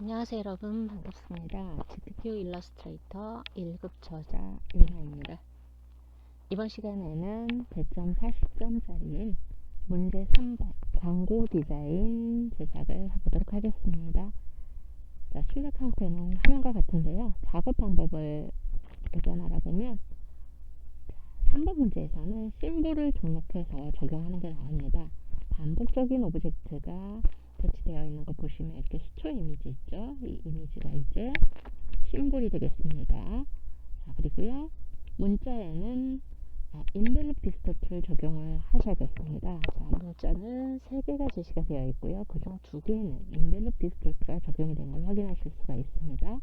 안녕하세요 여러분, 반갑습니다. GTQ 일러스트레이터 1급 저자 일마입니다. 이번 시간에는 100.40점짜리인 문제 3번 광고 디자인 제작을 해보도록 하겠습니다. 자, 출력 형태는 화면과 같은데요. 작업 방법을 일단 알아보면 3번 문제에서는 심볼을 등록해서 적용하는 게 나옵니다. 반복적인 오브젝트가 배치되어 있는 거 보시면 이렇게 수초 이미지 있죠. 이 이미지가 이제 심볼이 되겠습니다. 자, 그리고요 문자에는 인벨롭 디스토트를 적용을 하셔야겠습니다. 자, 문자는 3개가 제시가 되어 있고요. 그중 2개는 인벨롭 디스토트가 적용이 된 걸 확인하실 수가 있습니다.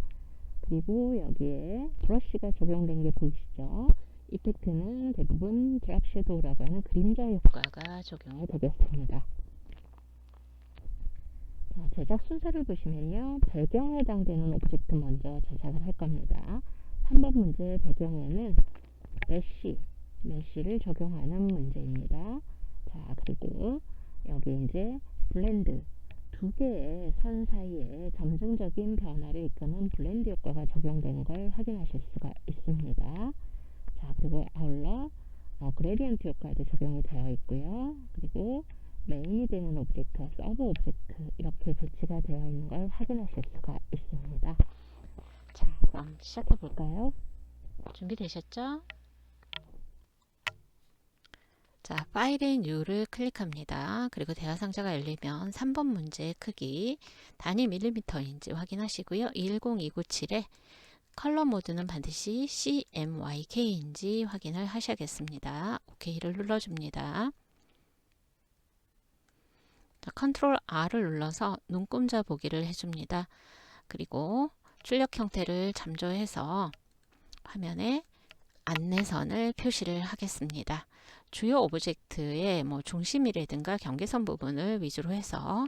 그리고 여기에 브러쉬가 적용된 게 보이시죠? 이펙트는 대부분 드랍 섀도우라고 하는 그림자 효과가 적용이 되겠습니다. 자, 제작 순서를 보시면요. 배경에 해당되는 오브젝트 먼저 제작을 할 겁니다. 3번 문제 배경에는 메쉬를 적용하는 문제입니다. 자, 그리고 여기 이제 블렌드 2개의 선 사이에 점증적인 변화를 이끄는 블렌드 효과가 적용되는 걸 확인하실 수가 있습니다. 자, 그리고 아울러 그레디언트 효과도 적용이 되어 있고요. 그리고 메인이 되는 오브젝트와 서브 오브젝트 이렇게 배치가 되어 있는 걸 확인하실 수가 있습니다. 자, 그럼 시작해 볼까요? 준비되셨죠? 자, 파일의 New를 클릭합니다. 그리고 대화 상자가 열리면 3번 문제의 크기 단위 밀리미터인지 확인하시고요. 210-297에 컬러 모드는 반드시 CMYK인지 확인을 하셔야겠습니다. OK를 눌러줍니다. 자, 컨트롤 R을 눌러서 눈금자 보기를 해줍니다. 그리고 출력 형태를 참조해서 화면에 안내선을 표시를 하겠습니다. 주요 오브젝트의 중심이라든가 경계선 부분을 위주로 해서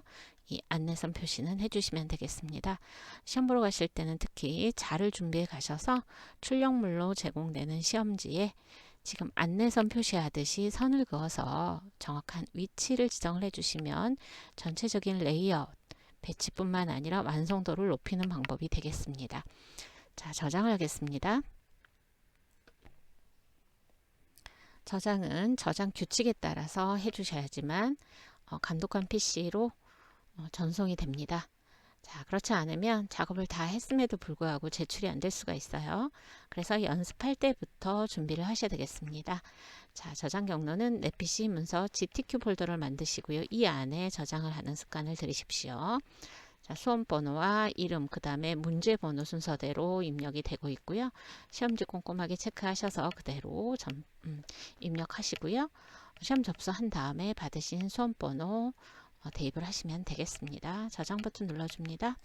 이 안내선 표시는 해주시면 되겠습니다. 시험 보러 가실 때는 특히 자를 준비해 가셔서 출력물로 제공되는 시험지에 지금 안내선 표시하듯이 선을 그어서 정확한 위치를 지정을 해주시면 전체적인 레이아웃, 배치뿐만 아니라 완성도를 높이는 방법이 되겠습니다. 자, 저장을 하겠습니다. 저장은 저장 규칙에 따라서 해주셔야지만 감독한 PC로 전송이 됩니다. 자, 그렇지 않으면 작업을 다 했음에도 불구하고 제출이 안 될 수가 있어요. 그래서 연습할 때부터 준비를 하셔야 되겠습니다. 자, 저장 경로는 내 PC 문서 GTQ 폴더를 만드시고요. 이 안에 저장을 하는 습관을 들이십시오. 자, 수험 번호와 이름, 그 다음에 문제 번호 순서대로 입력이 되고 있고요. 시험지 꼼꼼하게 체크하셔서 그대로 입력하시고요. 시험 접수한 다음에 받으신 수험 번호 대입을 하시면 되겠습니다. 저장 버튼 눌러줍니다.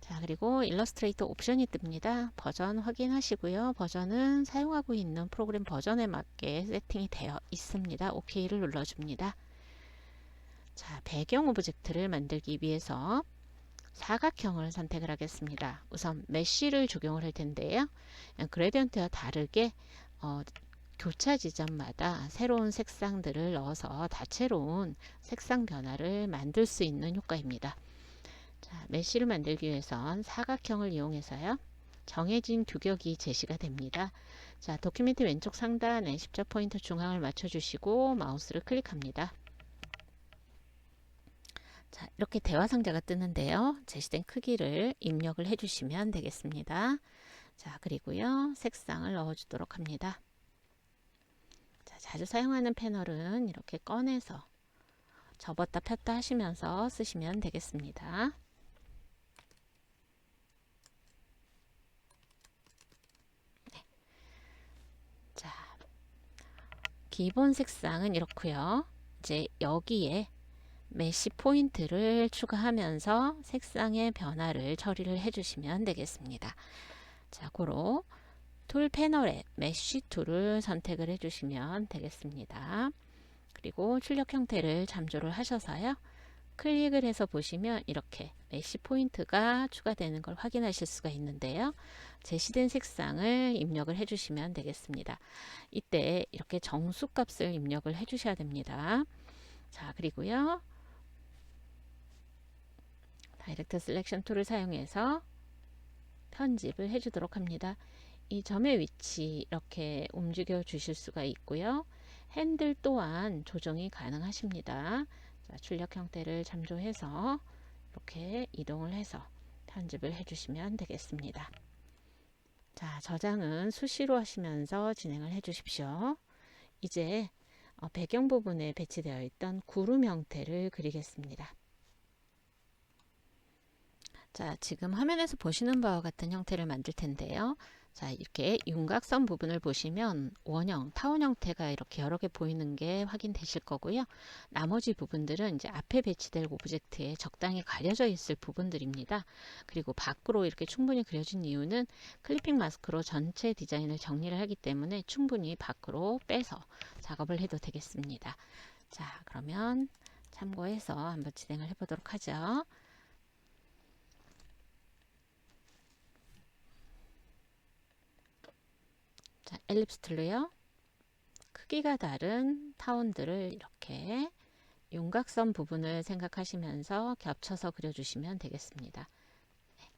자, 그리고 일러스트레이터 옵션이 뜹니다. 버전 확인하시고요. 버전은 사용하고 있는 프로그램 버전에 맞게 세팅이 되어 있습니다. OK를 눌러줍니다. 자, 배경 오브젝트를 만들기 위해서 사각형을 선택을 하겠습니다. 우선 메쉬를 적용을 할 텐데요. 그레디언트와 다르게 교차 지점마다 새로운 색상들을 넣어서 다채로운 색상 변화를 만들 수 있는 효과입니다. 자, 메쉬를 만들기 위해선 사각형을 이용해서요. 정해진 규격이 제시가 됩니다. 자, 도큐멘트 왼쪽 상단에 십자 포인트 중앙을 맞춰주시고 마우스를 클릭합니다. 자, 이렇게 대화 상자가 뜨는데요. 제시된 크기를 입력을 해주시면 되겠습니다. 자, 그리고요. 색상을 넣어주도록 합니다. 자, 자주 사용하는 패널은 이렇게 꺼내서 접었다 폈다 하시면서 쓰시면 되겠습니다. 네. 자, 기본 색상은 이렇고요. 이제 여기에 메쉬 포인트를 추가하면서 색상의 변화를 처리를 해주시면 되겠습니다. 자, 고로 툴 패널에 메쉬 툴을 선택을 해주시면 되겠습니다. 그리고 출력 형태를 참조를 하셔서요. 클릭을 해서 보시면 이렇게 메쉬 포인트가 추가되는 걸 확인하실 수가 있는데요. 제시된 색상을 입력을 해주시면 되겠습니다. 이때 이렇게 정수값을 입력을 해주셔야 됩니다. 자, 그리고요. 다이렉트 셀렉션 툴을 사용해서 편집을 해주도록 합니다. 이 점의 위치 이렇게 움직여 주실 수가 있고요. 핸들 또한 조정이 가능하십니다. 자, 출력 형태를 참조해서 이렇게 이동을 해서 편집을 해주시면 되겠습니다. 자, 저장은 수시로 하시면서 진행을 해 주십시오. 이제 배경 부분에 배치되어 있던 구름 형태를 그리겠습니다. 자, 지금 화면에서 보시는 바와 같은 형태를 만들 텐데요. 자, 이렇게 윤곽선 부분을 보시면 원형, 타원 형태가 이렇게 여러 개 보이는 게 확인되실 거고요. 나머지 부분들은 이제 앞에 배치될 오브젝트에 적당히 가려져 있을 부분들입니다. 그리고 밖으로 이렇게 충분히 그려진 이유는 클리핑 마스크로 전체 디자인을 정리를 하기 때문에 충분히 밖으로 빼서 작업을 해도 되겠습니다. 자, 그러면 참고해서 한번 진행을 해보도록 하죠. 자, 엘립스 툴로요. 크기가 다른 타원들을 이렇게 윤곽선 부분을 생각하시면서 겹쳐서 그려주시면 되겠습니다. 네.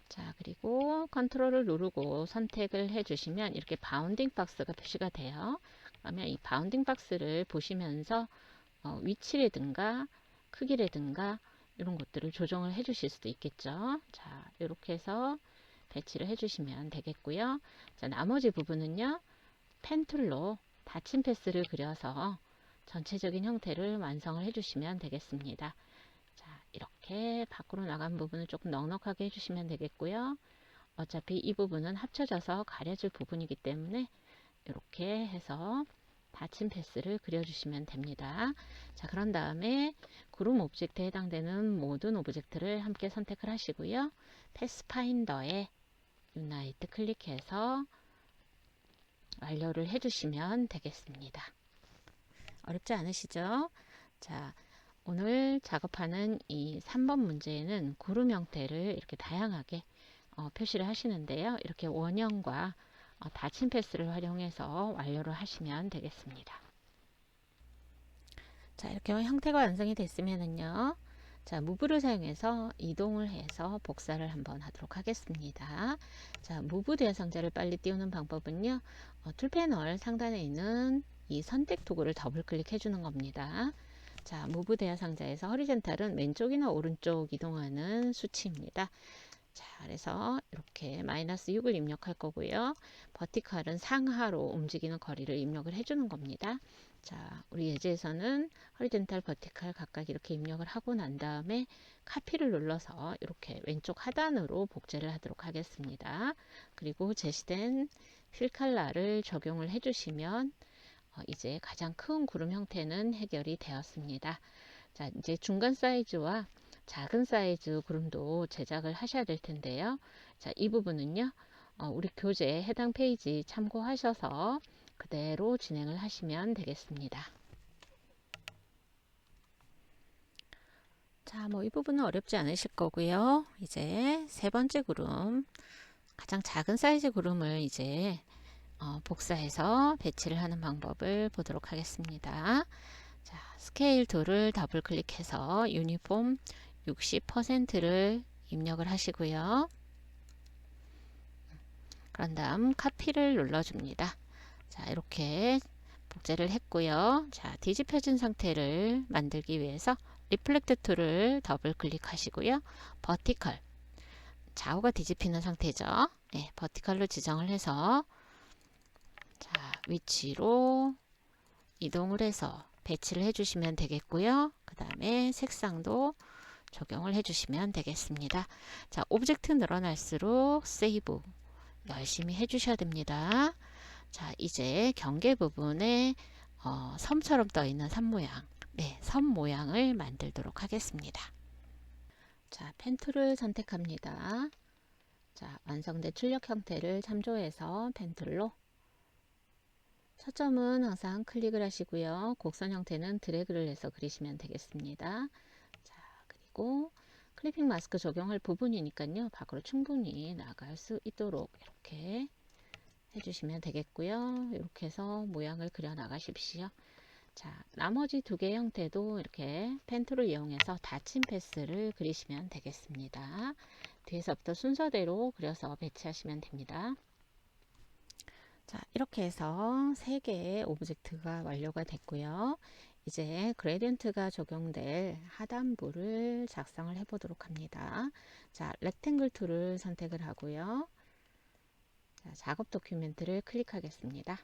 자, 그리고 컨트롤을 누르고 선택을 해주시면 이렇게 바운딩 박스가 표시가 돼요. 그러면 이 바운딩 박스를 보시면서 위치라든가 크기라든가 이런 것들을 조정을 해 주실 수도 있겠죠. 자, 이렇게 해서 배치를 해 주시면 되겠고요. 자, 나머지 부분은요, 펜 툴로 닫힌 패스를 그려서 전체적인 형태를 완성을 해 주시면 되겠습니다. 자, 이렇게 밖으로 나간 부분을 조금 넉넉하게 해주시면 되겠고요. 어차피 이 부분은 합쳐져서 가려질 부분이기 때문에 이렇게 해서 닫힌 패스를 그려주시면 됩니다. 자, 그런 다음에 그룹 오브젝트에 해당되는 모든 오브젝트를 함께 선택을 하시고요. 패스 파인더에 유나이트 클릭해서 완료를 해주시면 되겠습니다. 어렵지 않으시죠? 자, 오늘 작업하는 이 3번 문제에는 구름 형태를 이렇게 다양하게 표시를 하시는데요. 이렇게 원형과 닫힌 패스를 활용해서 완료를 하시면 되겠습니다. 자, 이렇게 형태가 완성이 됐으면은요. 자, 무브를 사용해서 이동을 해서 복사를 한번 하도록 하겠습니다. 자, 무브 대상자를 빨리 띄우는 방법은요. 툴 패널 상단에 있는 이 선택 도구를 더블 클릭해 주는 겁니다. 자, 무브 대상자에서 허리젠탈은 왼쪽이나 오른쪽 이동하는 수치입니다. 자, 그래서 이렇게 마이너스 6을 입력할 거고요. 버티컬은 상하로 움직이는 거리를 입력을 해주는 겁니다. 자, 우리 예제에서는 허리젠탈, 버티컬 각각 이렇게 입력을 하고 난 다음에 카피를 눌러서 이렇게 왼쪽 하단으로 복제를 하도록 하겠습니다. 그리고 제시된 필 컬러를 적용을 해주시면 이제 가장 큰 구름 형태는 해결이 되었습니다. 자, 이제 중간 사이즈와 작은 사이즈 구름도 제작을 하셔야 될 텐데요. 자, 이 부분은요, 우리 교재 해당 페이지 참고하셔서 그대로 진행을 하시면 되겠습니다. 자, 뭐 이 부분은 어렵지 않으실 거고요. 이제 세 번째 구름, 가장 작은 사이즈 구름을 이제 복사해서 배치를 하는 방법을 보도록 하겠습니다. 자, 스케일 툴을 더블 클릭해서 유니폼 60%를 입력을 하시고요. 그런 다음 카피를 눌러줍니다. 자, 이렇게 복제를 했고요. 자, 뒤집혀진 상태를 만들기 위해서 리플렉트 툴을 더블 클릭하시고요. 버티컬, 좌우가 뒤집히는 상태죠. 네, 버티컬로 지정을 해서 자, 위치로 이동을 해서 배치를 해주시면 되겠고요. 그 다음에 색상도 적용을 해주시면 되겠습니다. 자, 오브젝트 늘어날수록 세이브 열심히 해주셔야 됩니다. 자, 이제 경계 부분에 섬처럼 떠 있는 선 모양, 네, 선 모양을 만들도록 하겠습니다. 자, 펜 툴을 선택합니다. 자, 완성된 출력 형태를 참조해서 펜 툴로 초점은 항상 클릭을 하시고요. 곡선 형태는 드래그를 해서 그리시면 되겠습니다. 자, 그리고 클리핑 마스크 적용할 부분이니까요. 밖으로 충분히 나갈 수 있도록 이렇게 해주시면 되겠고요. 이렇게 해서 모양을 그려 나가십시오. 자, 나머지 두 개 형태도 이렇게 펜 툴을 이용해서 닫힌 패스를 그리시면 되겠습니다. 뒤에서부터 순서대로 그려서 배치하시면 됩니다. 자, 이렇게 해서 세 개의 오브젝트가 완료가 됐고요. 이제 그레디언트가 적용될 하단부를 작성을 해 보도록 합니다. 자, 렉탱글 툴을 선택을 하고요. 자, 작업 도큐멘트를 클릭하겠습니다.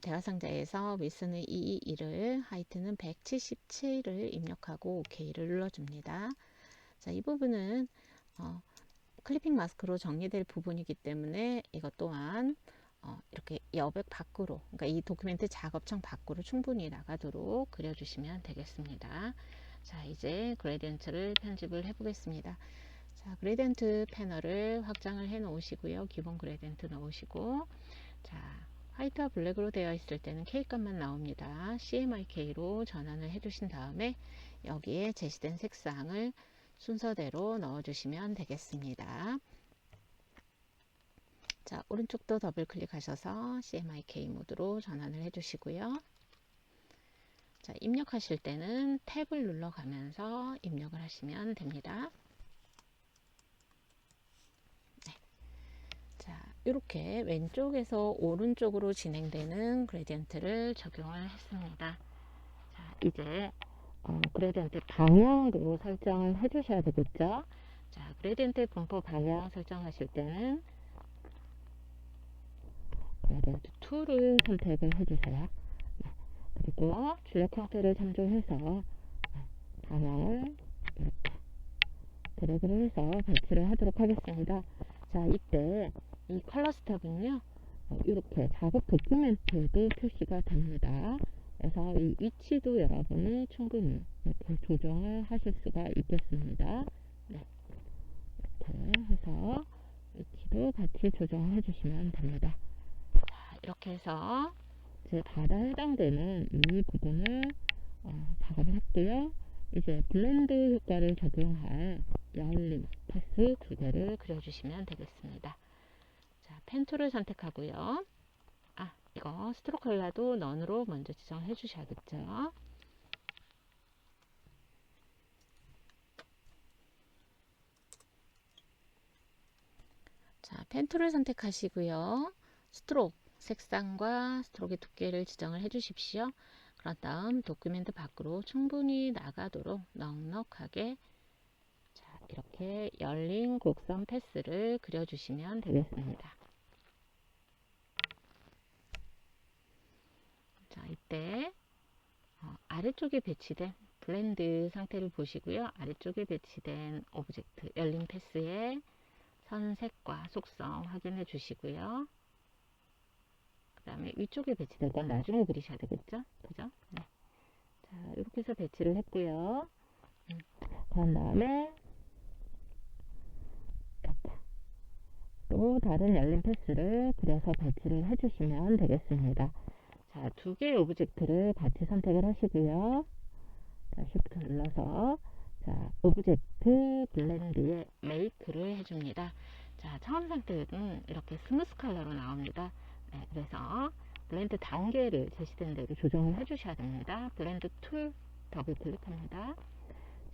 대화 상자에서 위스는 221을, 하이트는 177을 입력하고 OK를 눌러줍니다. 자, 이 부분은 클리핑 마스크로 정리될 부분이기 때문에 이것 또한 이렇게 여백 밖으로, 그러니까 이 도큐멘트 작업창 밖으로 충분히 나가도록 그려주시면 되겠습니다. 자, 이제 그레디언트를 편집을 해 보겠습니다. 자, 그레디언트 패널을 확장을 해 놓으시고요. 기본 그레디언트 넣으시고, 자, 화이트와 블랙으로 되어 있을 때는 K 값만 나옵니다. CMYK로 전환을 해 주신 다음에 여기에 제시된 색상을 순서대로 넣어 주시면 되겠습니다. 자, 오른쪽도 더블 클릭하셔서 CMYK 모드로 전환을 해 주시고요. 자, 입력하실 때는 탭을 눌러가면서 입력을 하시면 됩니다. 네. 자, 이렇게 왼쪽에서 오른쪽으로 진행되는 그레디언트를 적용을 했습니다. 자, 이제 그레디언트 방향으로 설정을 해 주셔야 되겠죠. 자, 그레디언트 분포 방향 설정하실 때는 그레디언트 툴을 선택을 해 주세요. 네. 그리고 줄력 형태를 참조해서 방향을 이렇게 드래그를 해서 배치를 하도록 하겠습니다. 자, 이때 이 컬러 스탑은요, 이렇게 작업 도큐멘트에도 표시가 됩니다. 그래서 이 위치도 여러분이 충분히 이렇게 조정을 하실 수가 있겠습니다. 네. 이렇게 해서 위치도 같이 조정을 해주시면 됩니다. 자, 이렇게 해서 이제 바다에 해당되는 이 부분을 작업을 했고요. 이제 블렌드 효과를 적용할 열림 패스 두 개를 그려주시면 되겠습니다. 자, 펜 툴을 선택하고요. 이거 스트로크 컬러도 넌으로 먼저 지정해 주셔야겠죠. 자, 펜 툴을 선택하시고요. 스트로크 색상과 스트로크의 두께를 지정을 해 주십시오. 그런 다음 도큐멘트 밖으로 충분히 나가도록 넉넉하게, 자, 이렇게 열린 곡선 패스를 그려주시면 되겠습니다. 자, 이때 아래쪽에 배치된 블렌드 상태를 보시고요. 아래쪽에 배치된 오브젝트 열린 패스의 선색과 속성 확인해 주시고요. 그 다음에 위쪽에 배치될 건 나중에 그리셔야 되겠죠? 그죠? 네. 자, 이렇게 해서 배치를 했고요. 그런 다음에 또 다른 열린 패스를 그려서 배치를 해주시면 되겠습니다. 자, 두 개의 오브젝트를 같이 선택을 하시고요. 자, Shift 눌러서 자, 오브젝트 블렌드에 메이크를 해줍니다. 자, 처음 상태는 이렇게 스무스 컬러로 나옵니다. 네, 그래서 블렌드 단계를 제시된 대로 조정을 해주셔야 됩니다. 블렌드 툴 더블 클릭합니다.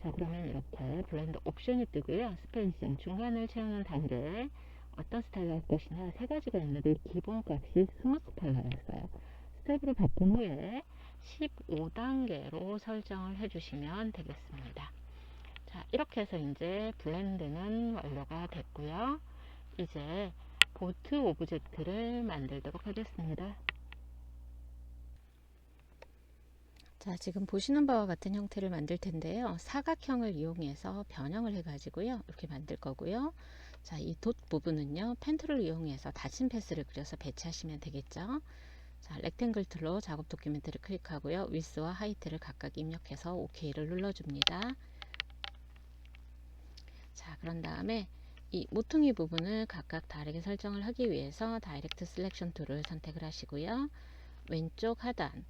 자, 그러면 이렇게 블렌드 옵션이 뜨고요. 스페이싱 중간을 채우는 단계 어떤 스타일로 할 것이냐 세 가지가 있는데 기본값이 스무스 컬러였어요. 스텝으로 바꾼 후에 15단계로 설정을 해주시면 되겠습니다. 자, 이렇게 해서 이제 블렌드는 완료가 됐고요. 이제 보트 오브젝트를 만들도록 하겠습니다. 자, 지금 보시는 바와 같은 형태를 만들 텐데요. 사각형을 이용해서 변형을 해가지고요. 이렇게 만들 거고요. 자, 이 돛 부분은요. 펜 툴을 이용해서 닫힌 패스를 그려서 배치하시면 되겠죠. 자, 렉탱글 툴로 작업 도큐멘트를 클릭하고요. 위스와 하이트를 각각 입력해서 OK를 눌러줍니다. 자, 그런 다음에 이 모퉁이 부분을 각각 다르게 설정을 하기 위해서 다이렉트 셀렉션 툴을 선택을 하시고요. 왼쪽 하단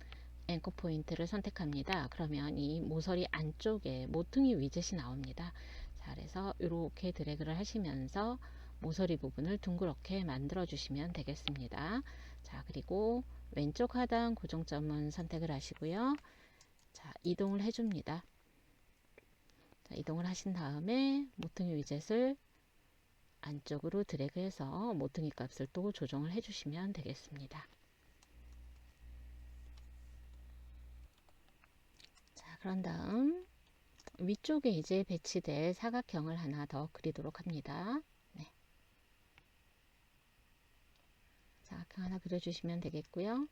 앵커 포인트를 선택합니다. 그러면 이 모서리 안쪽에 모퉁이 위젯이 나옵니다. 자, 그래서 이렇게 드래그를 하시면서 모서리 부분을 둥그렇게 만들어 주시면 되겠습니다. 자, 그리고 왼쪽 하단 고정점은 선택을 하시고요. 자, 이동을 해줍니다. 자, 이동을 하신 다음에 모퉁이 위젯을 안쪽으로 드래그해서 모퉁이 값을 또 조정을 해주시면 되겠습니다. 자, 그런 다음 위쪽에 이제 배치될 사각형을 하나 더 그리도록 합니다. 네. 사각형 하나 그려주시면 되겠고요.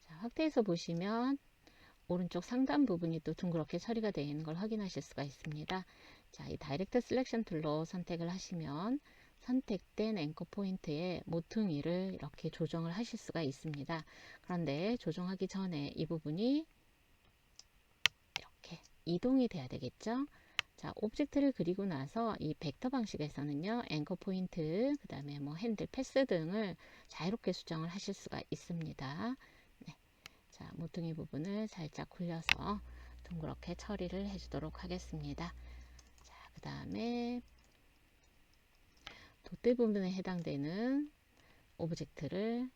자, 확대해서 보시면 오른쪽 상단 부분이 또 둥그렇게 처리가 되어 있는 걸 확인하실 수가 있습니다. 자, 이 다이렉트 셀렉션 툴로 선택을 하시면 선택된 앵커 포인트의 모퉁이를 이렇게 조정을 하실 수가 있습니다. 그런데 조정하기 전에 이 부분이 이렇게 이동이 돼야 되겠죠. 자, 오브젝트를 그리고 나서 이 벡터 방식에서는요, 앵커 포인트, 그 다음에 뭐 핸들, 패스 등을 자유롭게 수정을 하실 수가 있습니다. 네. 자, 모퉁이 부분을 살짝 굴려서 둥그렇게 처리를 해주도록 하겠습니다. 자, 그 다음에 돛대 부분에 해당되는 오브젝트를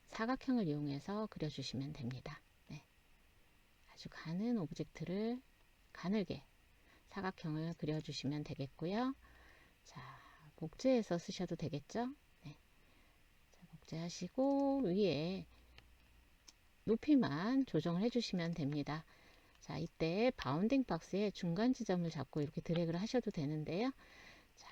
사각형을 이용해서 그려주시면 됩니다. 네. 아주 가는 오브젝트를 가늘게 사각형을 그려주시면 되겠고요. 자, 복제해서 쓰셔도 되겠죠? 네. 자, 복제하시고 위에 높이만 조정을 해주시면 됩니다. 자, 이때 바운딩 박스의 중간 지점을 잡고 이렇게 드래그를 하셔도 되는데요. 자,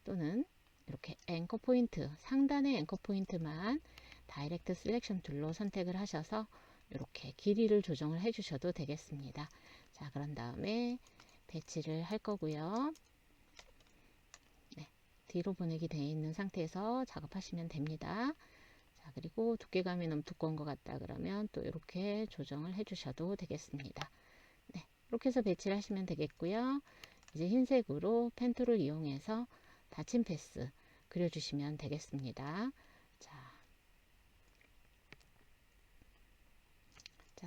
또는 이렇게 앵커 포인트, 상단의 앵커 포인트만 다이렉트 셀렉션 툴로 선택을 하셔서 이렇게 길이를 조정을 해 주셔도 되겠습니다. 자, 그런 다음에 배치를 할 거고요. 네, 뒤로 보내기 되어 있는 상태에서 작업하시면 됩니다. 자, 그리고 두께감이 너무 두꺼운 것 같다 그러면 또 이렇게 조정을 해 주셔도 되겠습니다. 네, 이렇게 해서 배치를 하시면 되겠고요. 이제 흰색으로 펜 툴을 이용해서 닫힌 패스 그려주시면 되겠습니다. 자,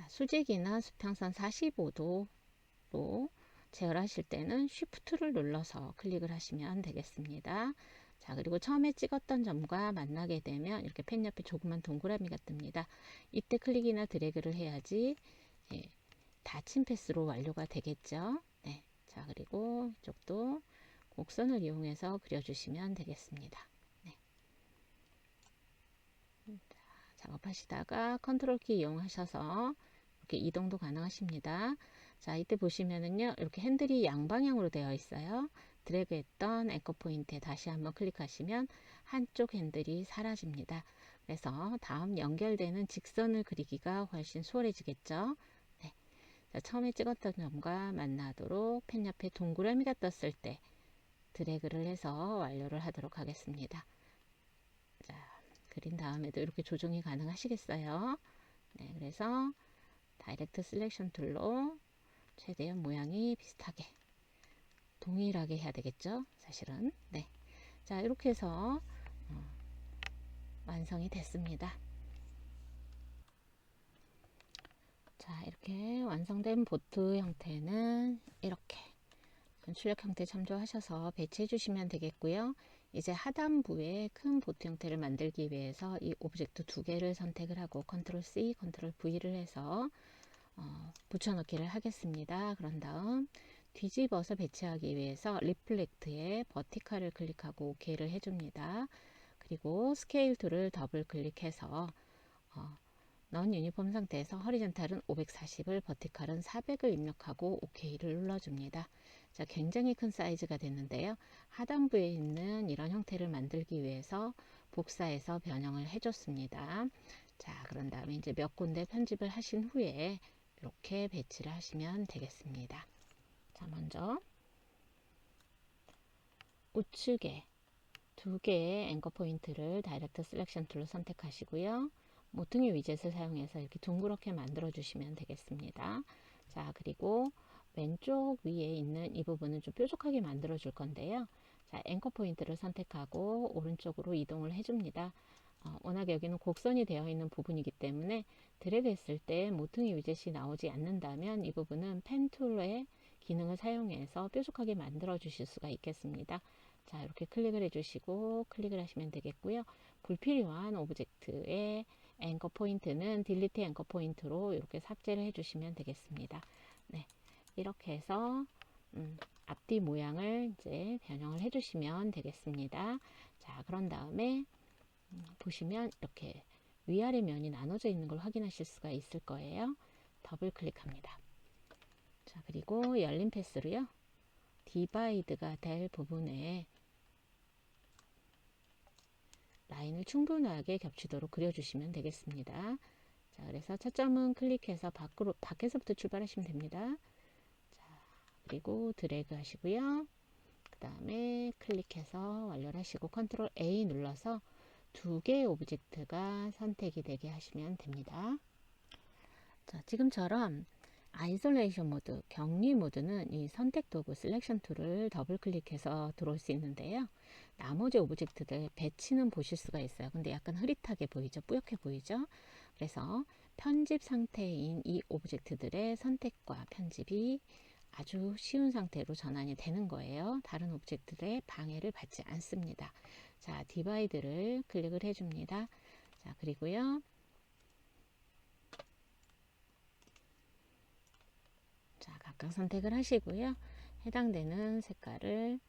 수직이나 수평선 45도로 제어하실 때는 쉬프트를 눌러서 클릭을 하시면 되겠습니다. 자, 그리고 처음에 찍었던 점과 만나게 되면 이렇게 펜 옆에 조그만 동그라미가 뜹니다. 이때 클릭이나 드래그를 해야지 예, 닫힌 패스로 완료가 되겠죠. 네. 자, 그리고 이쪽도 곡선을 이용해서 그려주시면 되겠습니다. 네. 자, 작업하시다가 컨트롤 키 이용하셔서 이렇게 이동도 가능하십니다. 자, 이때 보시면은요, 이렇게 핸들이 양방향으로 되어 있어요. 드래그 했던 앵커 포인트에 다시 한번 클릭하시면 한쪽 핸들이 사라집니다. 그래서 다음 연결되는 직선을 그리기가 훨씬 수월해지겠죠. 네. 자, 처음에 찍었던 점과 만나도록 펜 옆에 동그라미가 떴을 때 드래그를 해서 완료를 하도록 하겠습니다. 자, 그린 다음에도 이렇게 조정이 가능하시겠어요. 네, 그래서 다이렉트 셀렉션 툴로 최대한 모양이 비슷하게 동일하게 해야 되겠죠, 사실은. 네. 자, 이렇게 해서 완성이 됐습니다. 자, 이렇게 완성된 보트 형태는 이렇게 출력 형태 참조하셔서 배치해 주시면 되겠고요. 이제 하단부에 큰 보트 형태를 만들기 위해서 이 오브젝트 두 개를 선택을 하고 컨트롤 C, 컨트롤 V를 해서 붙여넣기를 하겠습니다. 그런 다음 뒤집어서 배치하기 위해서 리플렉트에 버티컬을 클릭하고 OK를 해줍니다. 그리고 스케일 툴을 더블 클릭해서 넌 유니폼 상태에서 허리젠탈은 540을 버티컬은 400을 입력하고 OK를 눌러줍니다. 자, 굉장히 큰 사이즈가 됐는데요. 하단부에 있는 이런 형태를 만들기 위해서 복사해서 변형을 해줬습니다. 자, 그런 다음에 이제 몇 군데 편집을 하신 후에 이렇게 배치를 하시면 되겠습니다. 자, 먼저 우측에 두 개의 앵커 포인트를 다이렉트 셀렉션 툴로 선택하시고요. 모퉁이 위젯을 사용해서 이렇게 둥그렇게 만들어 주시면 되겠습니다. 자, 그리고 왼쪽 위에 있는 이 부분은 좀 뾰족하게 만들어 줄 건데요. 자, 앵커 포인트를 선택하고 오른쪽으로 이동을 해줍니다. 워낙 여기는 곡선이 되어 있는 부분이기 때문에 드래그 했을 때 모퉁이 위젯이 나오지 않는다면 이 부분은 펜 툴의 기능을 사용해서 뾰족하게 만들어 주실 수가 있겠습니다. 자, 이렇게 클릭을 해주시고 클릭을 하시면 되겠고요. 불필요한 오브젝트의 앵커 포인트는 딜리트 앵커 포인트로 이렇게 삭제를 해주시면 되겠습니다. 네, 이렇게 해서 앞뒤 모양을 이제 변형을 해주시면 되겠습니다. 자, 그런 다음에 보시면 이렇게 위아래 면이 나눠져 있는 걸 확인하실 수가 있을 거예요. 더블 클릭합니다. 자, 그리고 열린 패스로요. 디바이드가 될 부분에 라인을 충분하게 겹치도록 그려주시면 되겠습니다. 자, 그래서 차점은 클릭해서 밖에서부터 출발하시면 됩니다. 자, 그리고 드래그 하시고요. 그 다음에 클릭해서 완료를 하시고 컨트롤 A 눌러서 두 개의 오브젝트가 선택이 되게 하시면 됩니다. 자, 지금처럼 아이솔레이션 모드, 격리 모드는 이 선택 도구 셀렉션 툴을 더블 클릭해서 들어올 수 있는데요. 나머지 오브젝트들 배치는 보실 수가 있어요. 근데 약간 흐릿하게 보이죠? 뿌옇게 보이죠? 그래서 편집 상태인 이 오브젝트들의 선택과 편집이 아주 쉬운 상태로 전환이 되는 거예요. 다른 오브젝트들의 방해를 받지 않습니다. 자, 디바이드를 클릭을 해줍니다. 자, 그리고요. 자, 각각 선택을 하시고요. 해당되는 색깔을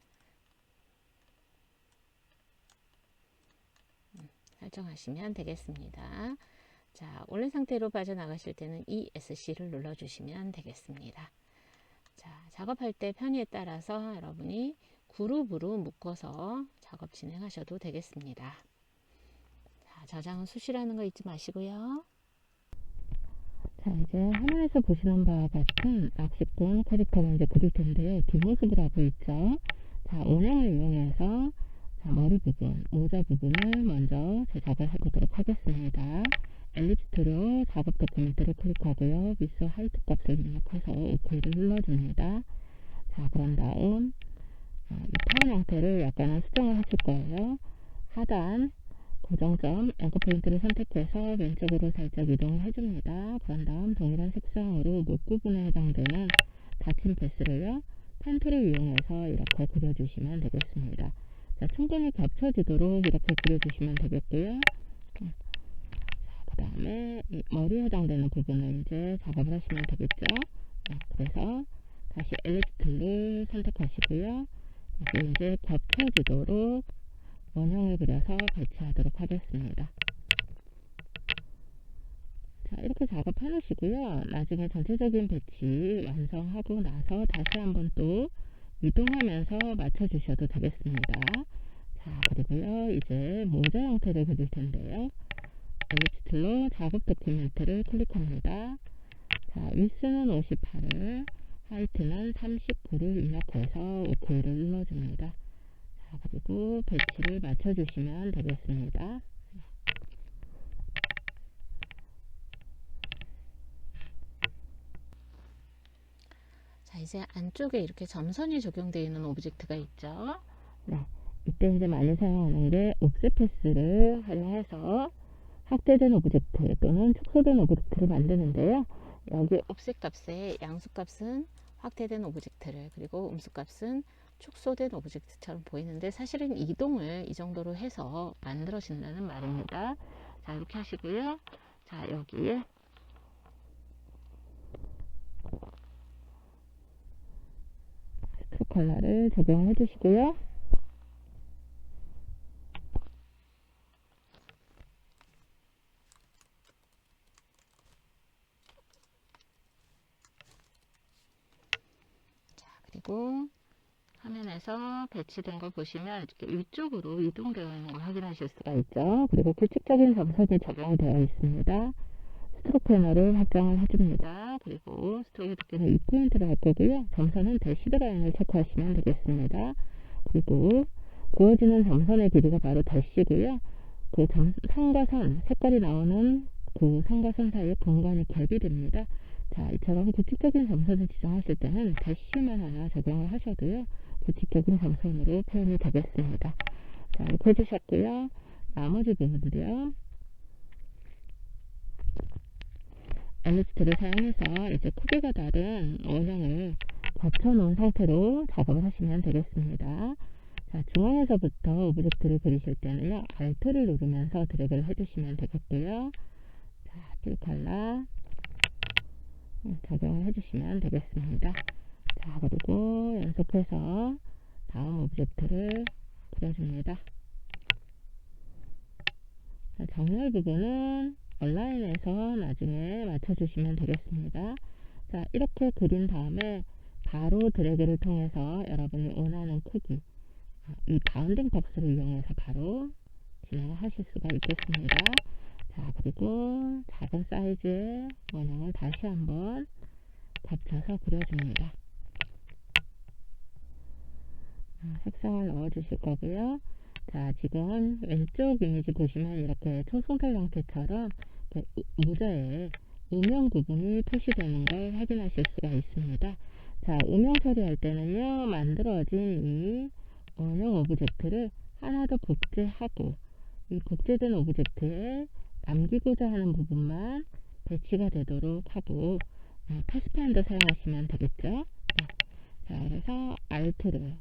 설정하시면 되겠습니다. 자, 원래 상태로 빠져나가실 때는 ESC를 눌러주시면 되겠습니다. 자, 작업할 때 편의에 따라서 여러분이 그룹으로 묶어서 작업 진행하셔도 되겠습니다. 자, 저장은 수시라는 거 잊지 마시고요. 자, 이제 화면에서 보시는 바와 같은 낚시꾼 캐릭터를 이제 그릴 텐데요. 뒷모습을 하고 있죠. 자, 원형을 이용해서 자, 머리 부분, 모자 부분을 먼저 제작을 해보도록 하겠습니다. 엘립스 툴로 작업 도큐멘트를 클릭하고요. 위스 하이트 값을 입력해서 OK를 눌러줍니다. 자, 그런 다음 이 타원 형태를 약간은 수정을 하실 거예요. 하단 고정점 앵커 포인트를 선택해서 왼쪽으로 살짝 이동을 해줍니다. 그런 다음 동일한 색상으로 목 부분에 해당되는 닫힌 패스를요. 펜툴을 이용해서 이렇게 그려주시면 되겠습니다. 자, 충분히 겹쳐지도록 이렇게 그려주시면 되겠고요. 그 다음에 머리에 해당되는 부분을 이제 작업을 하시면 되겠죠. 그래서 다시 엘립스 툴을 선택하시고요. 여기 이제 겹쳐지도록 원형을 그려서 배치하도록 하겠습니다. 자, 이렇게 작업해 놓으시고요. 나중에 전체적인 배치 완성하고 나서 다시 한번 또 이동하면서 맞춰주셔도 되겠습니다. 자, 그리고요. 이제 모자 형태를 그릴 텐데요. 엘립스 툴로 작업 도큐멘트를 클릭합니다. 자, 위스는 58을, 하이트는 39를 입력해서 OK를 눌러줍니다. 자, 그리고 배치를 맞춰주시면 되겠습니다. 자, 이제 안쪽에 이렇게 점선이 적용되어 있는 오브젝트가 있죠. 네, 이때 이제 많이 사용하는 게 옵셋 패스를 활용해서 확대된 오브젝트 또는 축소된 오브젝트를 만드는데요. 여기 옵셋 값의 양수값은 확대된 오브젝트를, 그리고 음수값은 축소된 오브젝트처럼 보이는데 사실은 이동을 이 정도로 해서 만들어진다는 말입니다. 자, 이렇게 하시고요. 자, 여기에 스트로크 컬러를 적용해 주시고요. 자, 그리고 화면에서 배치된 걸 보시면 이렇게 위쪽으로 이동되어 있는 걸 확인하실 수가 있죠. 그리고 규칙적인 점선이 적용되어 있습니다. 스트로크 패널을 확장을 해줍니다. 그리고 스트로크 두께는 2포인트를 할 거고요. 점선은 대시드 라인을 체크하시면 되겠습니다. 그리고 그어지는 점선의 길이가 바로 대시고요. 그 선과 선, 색깔이 나오는 그 선과 선 사이에 공간이 갭이 됩니다. 자, 이처럼 규칙적인 점선을 지정하실 때는 대시만 하나 적용을 하셔도요. 규칙적인 점선으로 표현이 되겠습니다. 자, 이렇게 해주셨고요. 나머지 부분들이요. 엘립스 툴을 사용해서 이제 크기가 다른 원형을 겹쳐 놓은 상태로 작업을 하시면 되겠습니다. 자, 중앙에서부터 오브젝트를 그리실 때는요, Alt를 누르면서 드래그를 해주시면 되겠고요. 자, 필 컬러 적용을 해주시면 되겠습니다. 자, 그리고 연속해서 다음 오브젝트를 그려줍니다. 자, 정렬 부분은 온라인에서 나중에 맞춰주시면 되겠습니다. 자, 이렇게 그린 다음에 바로 드래그를 통해서 여러분이 원하는 크기, 이 바운딩 박스를 이용해서 바로 진행하실 수가 있겠습니다. 자, 그리고 작은 사이즈의 원형을 다시 한번 겹쳐서 그려줍니다. 색상을 넣어주실 거고요. 자, 지금 왼쪽 이미지 보시면 이렇게 초승달 형태처럼 무자에 음영 부분이 표시되는 걸 확인하실 수가 있습니다. 자, 음영 처리할 때는요, 만들어진 이 원형 오브젝트를 하나 더 복제하고 이 복제된 오브젝트에 남기고자 하는 부분만 배치가 되도록 하고 패스파인더 사용하시면 되겠죠. 네. 자, 그래서 Alt를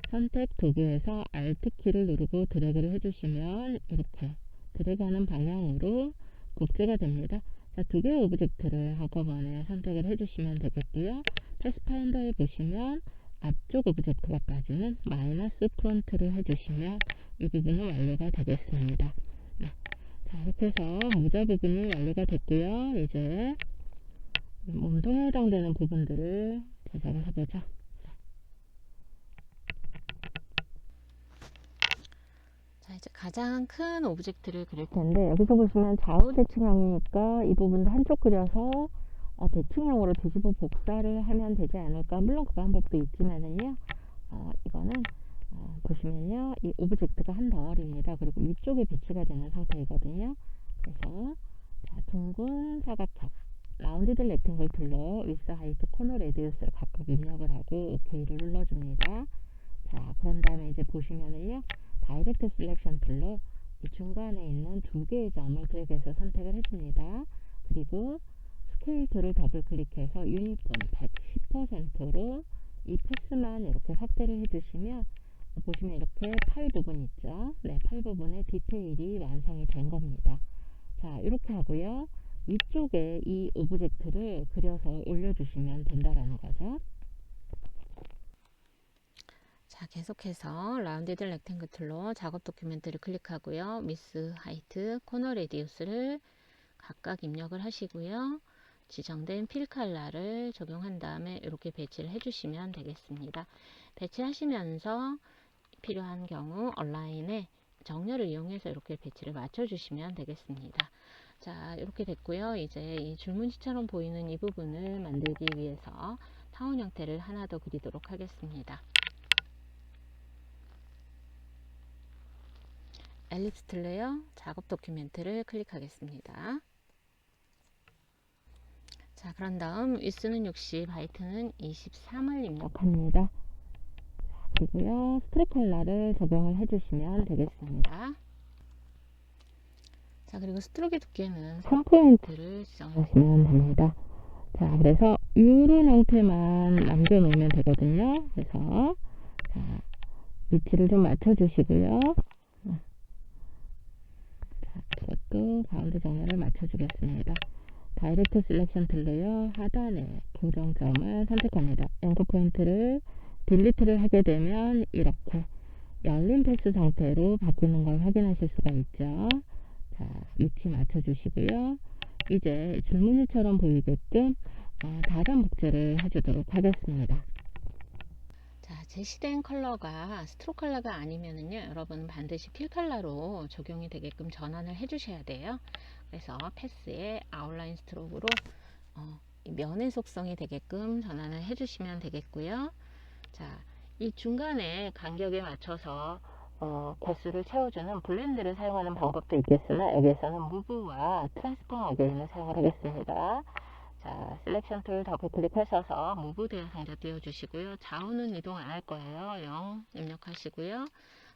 선택 도구에서 Alt 키를 누르고 드래그를 해주시면 이렇게 드래그하는 방향으로 복제가 됩니다. 자, 두 개의 오브젝트를 한꺼번에 선택을 해주시면 되겠고요. 패스파인더에 보시면 앞쪽 오브젝트가 빠지는 마이너스 프론트를 해주시면 이 부분은 완료가 되겠습니다. 네. 자, 이렇게 해서 모자 부분이 완료가 됐고요. 이제 몸통에 해당되는 부분들을 제작을 해보죠. 자, 이제 가장 큰 오브젝트를 그릴 텐데 여기서 보시면 좌우 대칭형이니까 이 부분도 한쪽 그려서 대칭형으로 뒤집어 복사를 하면 되지 않을까. 물론 그 방법도 있지만은요, 이거는 보시면요, 이 오브젝트가 한 덩어리입니다. 그리고 위쪽에 배치가 되는 상태이거든요. 그래서 자, 둥근 사각형 라운디드 렉탱글 툴로 위스 하이트 코너 레디우스를 각각 입력을 하고 OK를 눌러줍니다. 자, 그런 다음에 이제 보시면은요, 다이렉트 셀렉션 툴로 이 중간에 있는 두 개의 점을 드래그해서 선택을 해줍니다. 그리고 스케일 툴을 더블 클릭해서 유닛분 110%로 이 패스만 이렇게 확대를 해주시면 보시면 이렇게 팔 부분 있죠. 네, 팔 부분의 디테일이 완성이 된 겁니다. 자, 이렇게 하고요. 위쪽에 이 오브젝트를 그려서 올려주시면 된다라는 거죠. 자, 계속해서 라운디드 렉탱글 툴로 작업 도큐멘트를 클릭하고요. 위스 하이트 코너 레디우스를 각각 입력을 하시고요. 지정된 필 컬러를 적용한 다음에 이렇게 배치를 해주시면 되겠습니다. 배치하시면서 필요한 경우 온라인에 정렬을 이용해서 이렇게 배치를 맞춰주시면 되겠습니다. 자, 이렇게 됐고요. 이제 이 줄무늬처럼 보이는 이 부분을 만들기 위해서 타원 형태를 하나 더 그리도록 하겠습니다. 엘립스 툴로요. 작업 도큐멘트를 클릭하겠습니다. 자, 그런 다음 위스는 60, 하이트는 23을 입력합니다. 그리고요, 스트립 컬러를 적용을 해주시면 되겠습니다. 자, 그리고 스트로크 두께는 3포인트를 지정하시면 됩니다. 자, 그래서 이런 형태만 남겨놓으면 되거든요. 그래서 자, 위치를 좀 맞춰주시고요. 자, 이것도 가운데 정렬을 맞춰주겠습니다. 다이렉트 셀렉션 툴로요, 하단에 고정점을 선택합니다. 앵커 포인트를 딜리트를 하게 되면 이렇게 열린 패스 상태로 바뀌는 걸 확인하실 수가 있죠. 자, 위치 맞춰주시고요. 이제 줄무늬처럼 보이게끔 다단 복제를 해주도록 하겠습니다. 자, 제시된 컬러가 스트로크 컬러가 아니면은요, 여러분은 반드시 필 컬러로 적용이 되게끔 전환을 해주셔야 돼요. 그래서 패스에 아웃라인 스트로크로 면의 속성이 되게끔 전환을 해주시면 되겠고요. 자, 이 중간에 간격에 맞춰서 개수를 채워주는 블렌드를 사용하는 방법도 있겠으나 여기에서는 무브와 트랜스폼 어게인을 사용을 하겠습니다. 자, 셀렉션 툴 더블 클릭하셔서 무브 대상자 띄워주시고요. 좌우는 이동 안 할 거예요. 0 입력하시고요.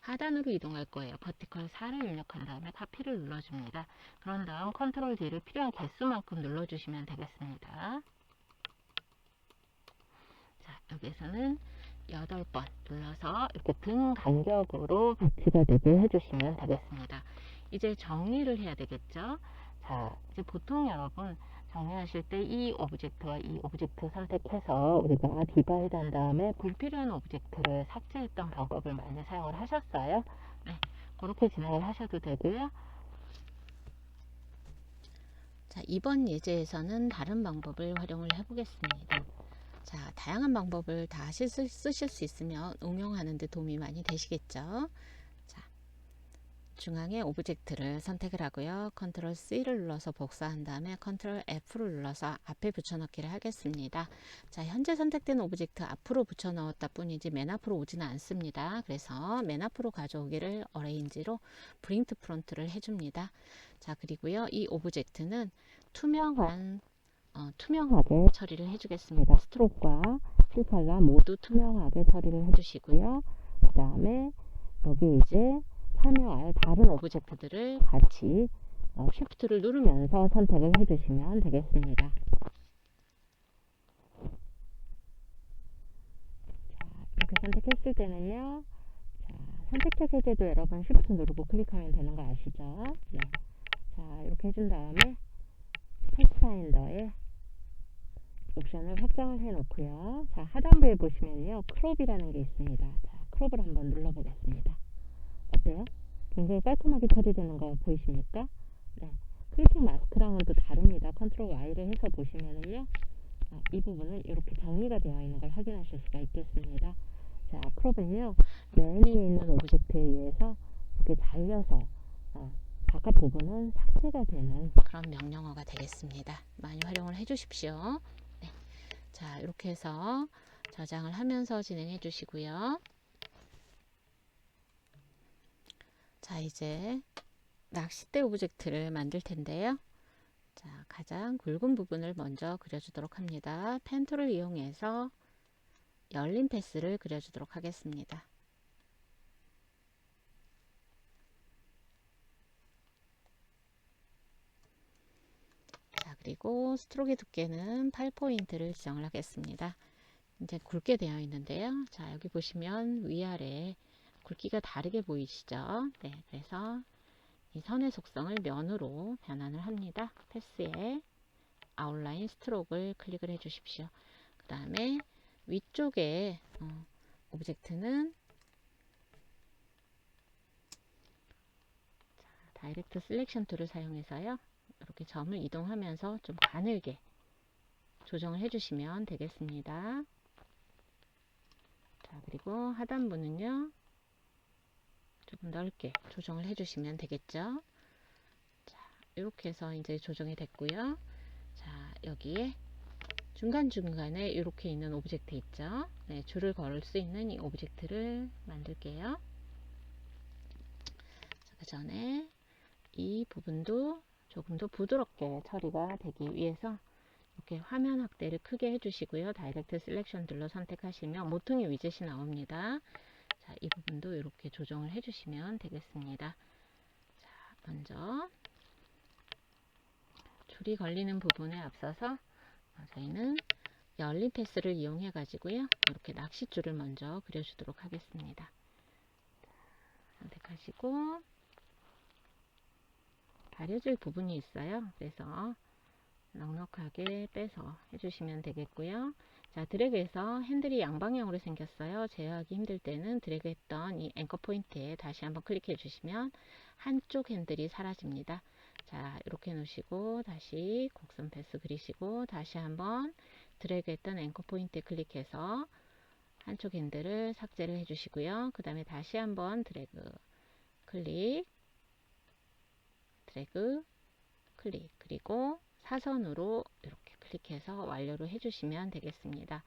하단으로 이동할 거예요. 버티컬 4를 입력한 다음에 카피를 눌러줍니다. 그런 다음 컨트롤 D를 필요한 개수만큼 눌러주시면 되겠습니다. 자, 여기에서는 8번 눌러서 이렇게 등 간격으로 배치가 되게 해주시면 되겠습니다. 이제 정리를 해야 되겠죠. 자, 이제 보통 여러분 정리하실 때 이 오브젝트와 이 오브젝트 선택해서 우리가 디바이드 한 다음에 불필요한 오브젝트를 삭제했던 방법을 많이 사용을 하셨어요. 네, 그렇게 진행을 하셔도 되고요. 자, 이번 예제에서는 다른 방법을 활용을 해보겠습니다. 자, 다양한 방법을 다 쓰실 수 있으면 응용하는 데 도움이 많이 되시겠죠. 자, 중앙에 오브젝트를 선택을 하고요. 컨트롤 C를 눌러서 복사한 다음에 컨트롤 F를 눌러서 앞에 붙여넣기를 하겠습니다. 자, 현재 선택된 오브젝트 앞으로 붙여넣었다 뿐이지 맨 앞으로 오지는 않습니다. 그래서 맨 앞으로 가져오기를 어레인지로 브링 투 프론트를 해줍니다. 자, 그리고요, 이 오브젝트는 투명하게 처리를 해주겠습니다. 스트로크와 필컬러 모두 투명하게 처리를 해주시고요. 그 다음에 여기 이제 참여할 다른 오브젝트들을 같이 Shift를 누르면서 선택을 해주시면 되겠습니다. 자, 이렇게 선택했을 때는요. 자, 선택책 해제도 여러분 Shift 누르고 클릭하면 되는 거 아시죠? 네. 자, 이렇게 해준 다음에 팩파인더에 옵션을 확장을 해 놓고요. 자, 하단부에 보시면요. 크롭이라는 게 있습니다. 자, 크롭을 한번 눌러보겠습니다. 어때요? 굉장히 깔끔하게 처리되는 거 보이십니까? 네. 클리핑 마스크랑은 또 다릅니다. 컨트롤 Y를 해서 보시면은요. 이 부분은 이렇게 정리가 되어 있는 걸 확인하실 수가 있겠습니다. 자, 크롭은요. 맨 위에 있는 오브젝트에 의해서 이렇게 잘려서 바깥 부분은 삭제가 되는 그런 명령어가 되겠습니다. 많이 활용을 해 주십시오. 네. 자, 이렇게 해서 저장을 하면서 진행해 주시고요. 자, 이제 낚싯대 오브젝트를 만들 텐데요. 자, 가장 굵은 부분을 먼저 그려주도록 합니다. 펜 툴을 이용해서 열린 패스를 그려주도록 하겠습니다. 자, 그리고 스트로크의 두께는 8포인트를 지정을 하겠습니다. 이제 굵게 되어 있는데요. 자, 여기 보시면 위아래 굵기가 다르게 보이시죠? 네, 그래서 이 선의 속성을 면으로 변환을 합니다. 패스에 아웃라인 스트로크를 클릭을 해 주십시오. 그 다음에 위쪽에 오브젝트는 다이렉트 셀렉션 툴을 사용해서요. 이렇게 점을 이동하면서 좀 가늘게 조정을 해주시면 되겠습니다. 자, 그리고 하단부는요. 조금 넓게 조정을 해주시면 되겠죠. 자, 이렇게 해서 이제 조정이 됐고요. 자, 여기에 중간중간에 이렇게 있는 오브젝트 있죠. 네, 줄을 걸을 수 있는 이 오브젝트를 만들게요. 자, 그 전에 이 부분도 조금 더 부드럽게 처리가 되기 위해서 이렇게 화면 확대를 크게 해주시고요. 다이렉트 셀렉션 툴로 선택하시면 모퉁이 위젯이 나옵니다. 자, 이 부분도 이렇게 조정을 해주시면 되겠습니다. 자, 먼저 줄이 걸리는 부분에 앞서서 저희는 열린 패스를 이용해 가지고요. 이렇게 낚싯줄을 먼저 그려주도록 하겠습니다. 선택하시고 가려질 부분이 있어요. 그래서 넉넉하게 빼서 해주시면 되겠고요. 자, 드래그해서 핸들이 양방향으로 생겼어요. 제어하기 힘들 때는 드래그했던 이 앵커 포인트에 다시 한번 클릭해 주시면 한쪽 핸들이 사라집니다. 자, 이렇게 놓으시고 다시 곡선 패스 그리시고 다시 한번 드래그했던 앵커 포인트에 클릭해서 한쪽 핸들을 삭제를 해주시고요. 그 다음에 다시 한번 드래그, 클릭, 드래그, 클릭, 그리고 사선으로 이렇게 클릭해서 완료를 해주시면 되겠습니다.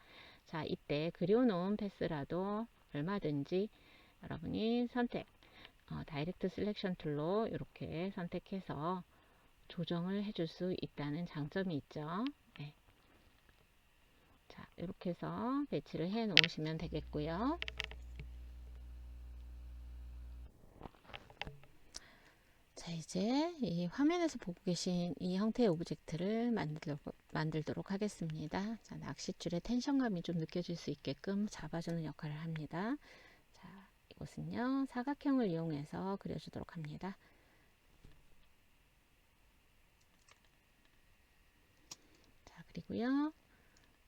자, 이때 그려놓은 패스라도 얼마든지 여러분이 다이렉트 셀렉션 툴로 이렇게 선택해서 조정을 해줄 수 있다는 장점이 있죠. 네. 자, 이렇게 해서 배치를 해 놓으시면 되겠고요. 자, 이제 이제 이 화면에서 보고 계신 이 형태의 오브젝트를 만들도록 하겠습니다. 자, 낚싯줄의 텐션감이 좀 느껴질 수 있게끔 잡아주는 역할을 합니다. 자, 이것은요, 사각형을 이용해서 그려주도록 합니다. 자, 그리고요,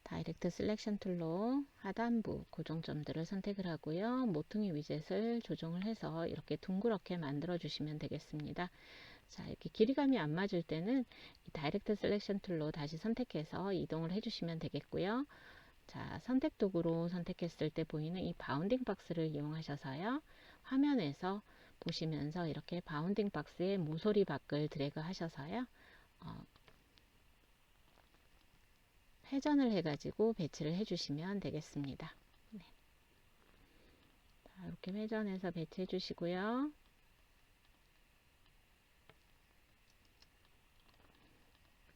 다이렉트 셀렉션 툴로 하단부 고정점들을 선택을 하고요. 모퉁이 위젯을 조정을 해서 이렇게 둥그렇게 만들어 주시면 되겠습니다. 자, 이렇게 길이감이 안 맞을 때는 이 다이렉트 셀렉션 툴로 다시 선택해서 이동을 해주시면 되겠고요. 자, 선택 도구로 선택했을 때 보이는 이 바운딩 박스를 이용하셔서요. 화면에서 보시면서 이렇게 바운딩 박스의 모서리 밖을 드래그 하셔서요. 회전을 해가지고 배치를 해주시면 되겠습니다. 네. 자, 이렇게 회전해서 배치해 주시고요.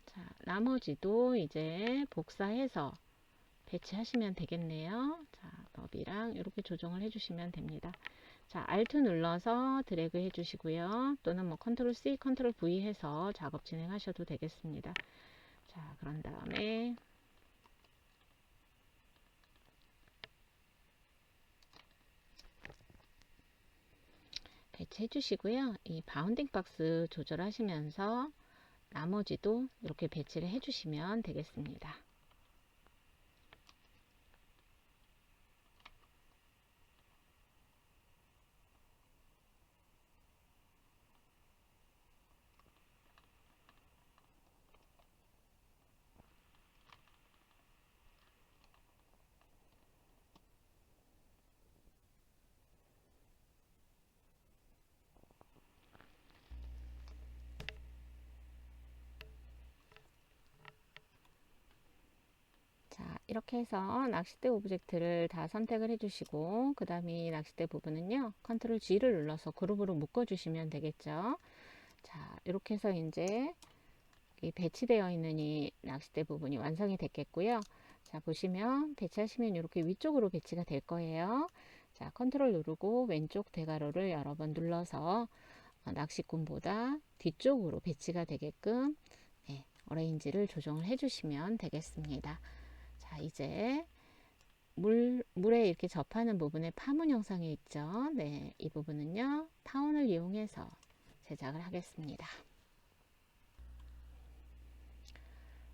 자, 나머지도 이제 복사해서 배치하시면 되겠네요. 자, 너비랑 이렇게 조정을 해주시면 됩니다. 자, Alt 눌러서 드래그 해주시고요. 또는 뭐 컨트롤 C, 컨트롤 V 해서 작업 진행하셔도 되겠습니다. 자, 그런 다음에 배치해 주시고요. 이 바운딩 박스 조절하시면서 나머지도 이렇게 배치를 해 주시면 되겠습니다. 자, 이렇게 해서 낚싯대 오브젝트를 다 선택을 해주시고 그 다음에 낚싯대 부분은요, 컨트롤 G를 눌러서 그룹으로 묶어 주시면 되겠죠. 자, 이렇게 해서 이제 이 배치되어 있는 이 낚싯대 부분이 완성이 됐겠고요. 자, 보시면 배치하시면 이렇게 위쪽으로 배치가 될 거예요. 자, 컨트롤 누르고 왼쪽 대괄호를 여러 번 눌러서 낚시꾼보다 뒤쪽으로 배치가 되게끔 어레인지를 조정을 해주시면 되겠습니다. 자, 이제 물에 이렇게 접하는 부분에 파문 형상이 있죠. 네, 이 부분은요, 타원을 이용해서 제작을 하겠습니다.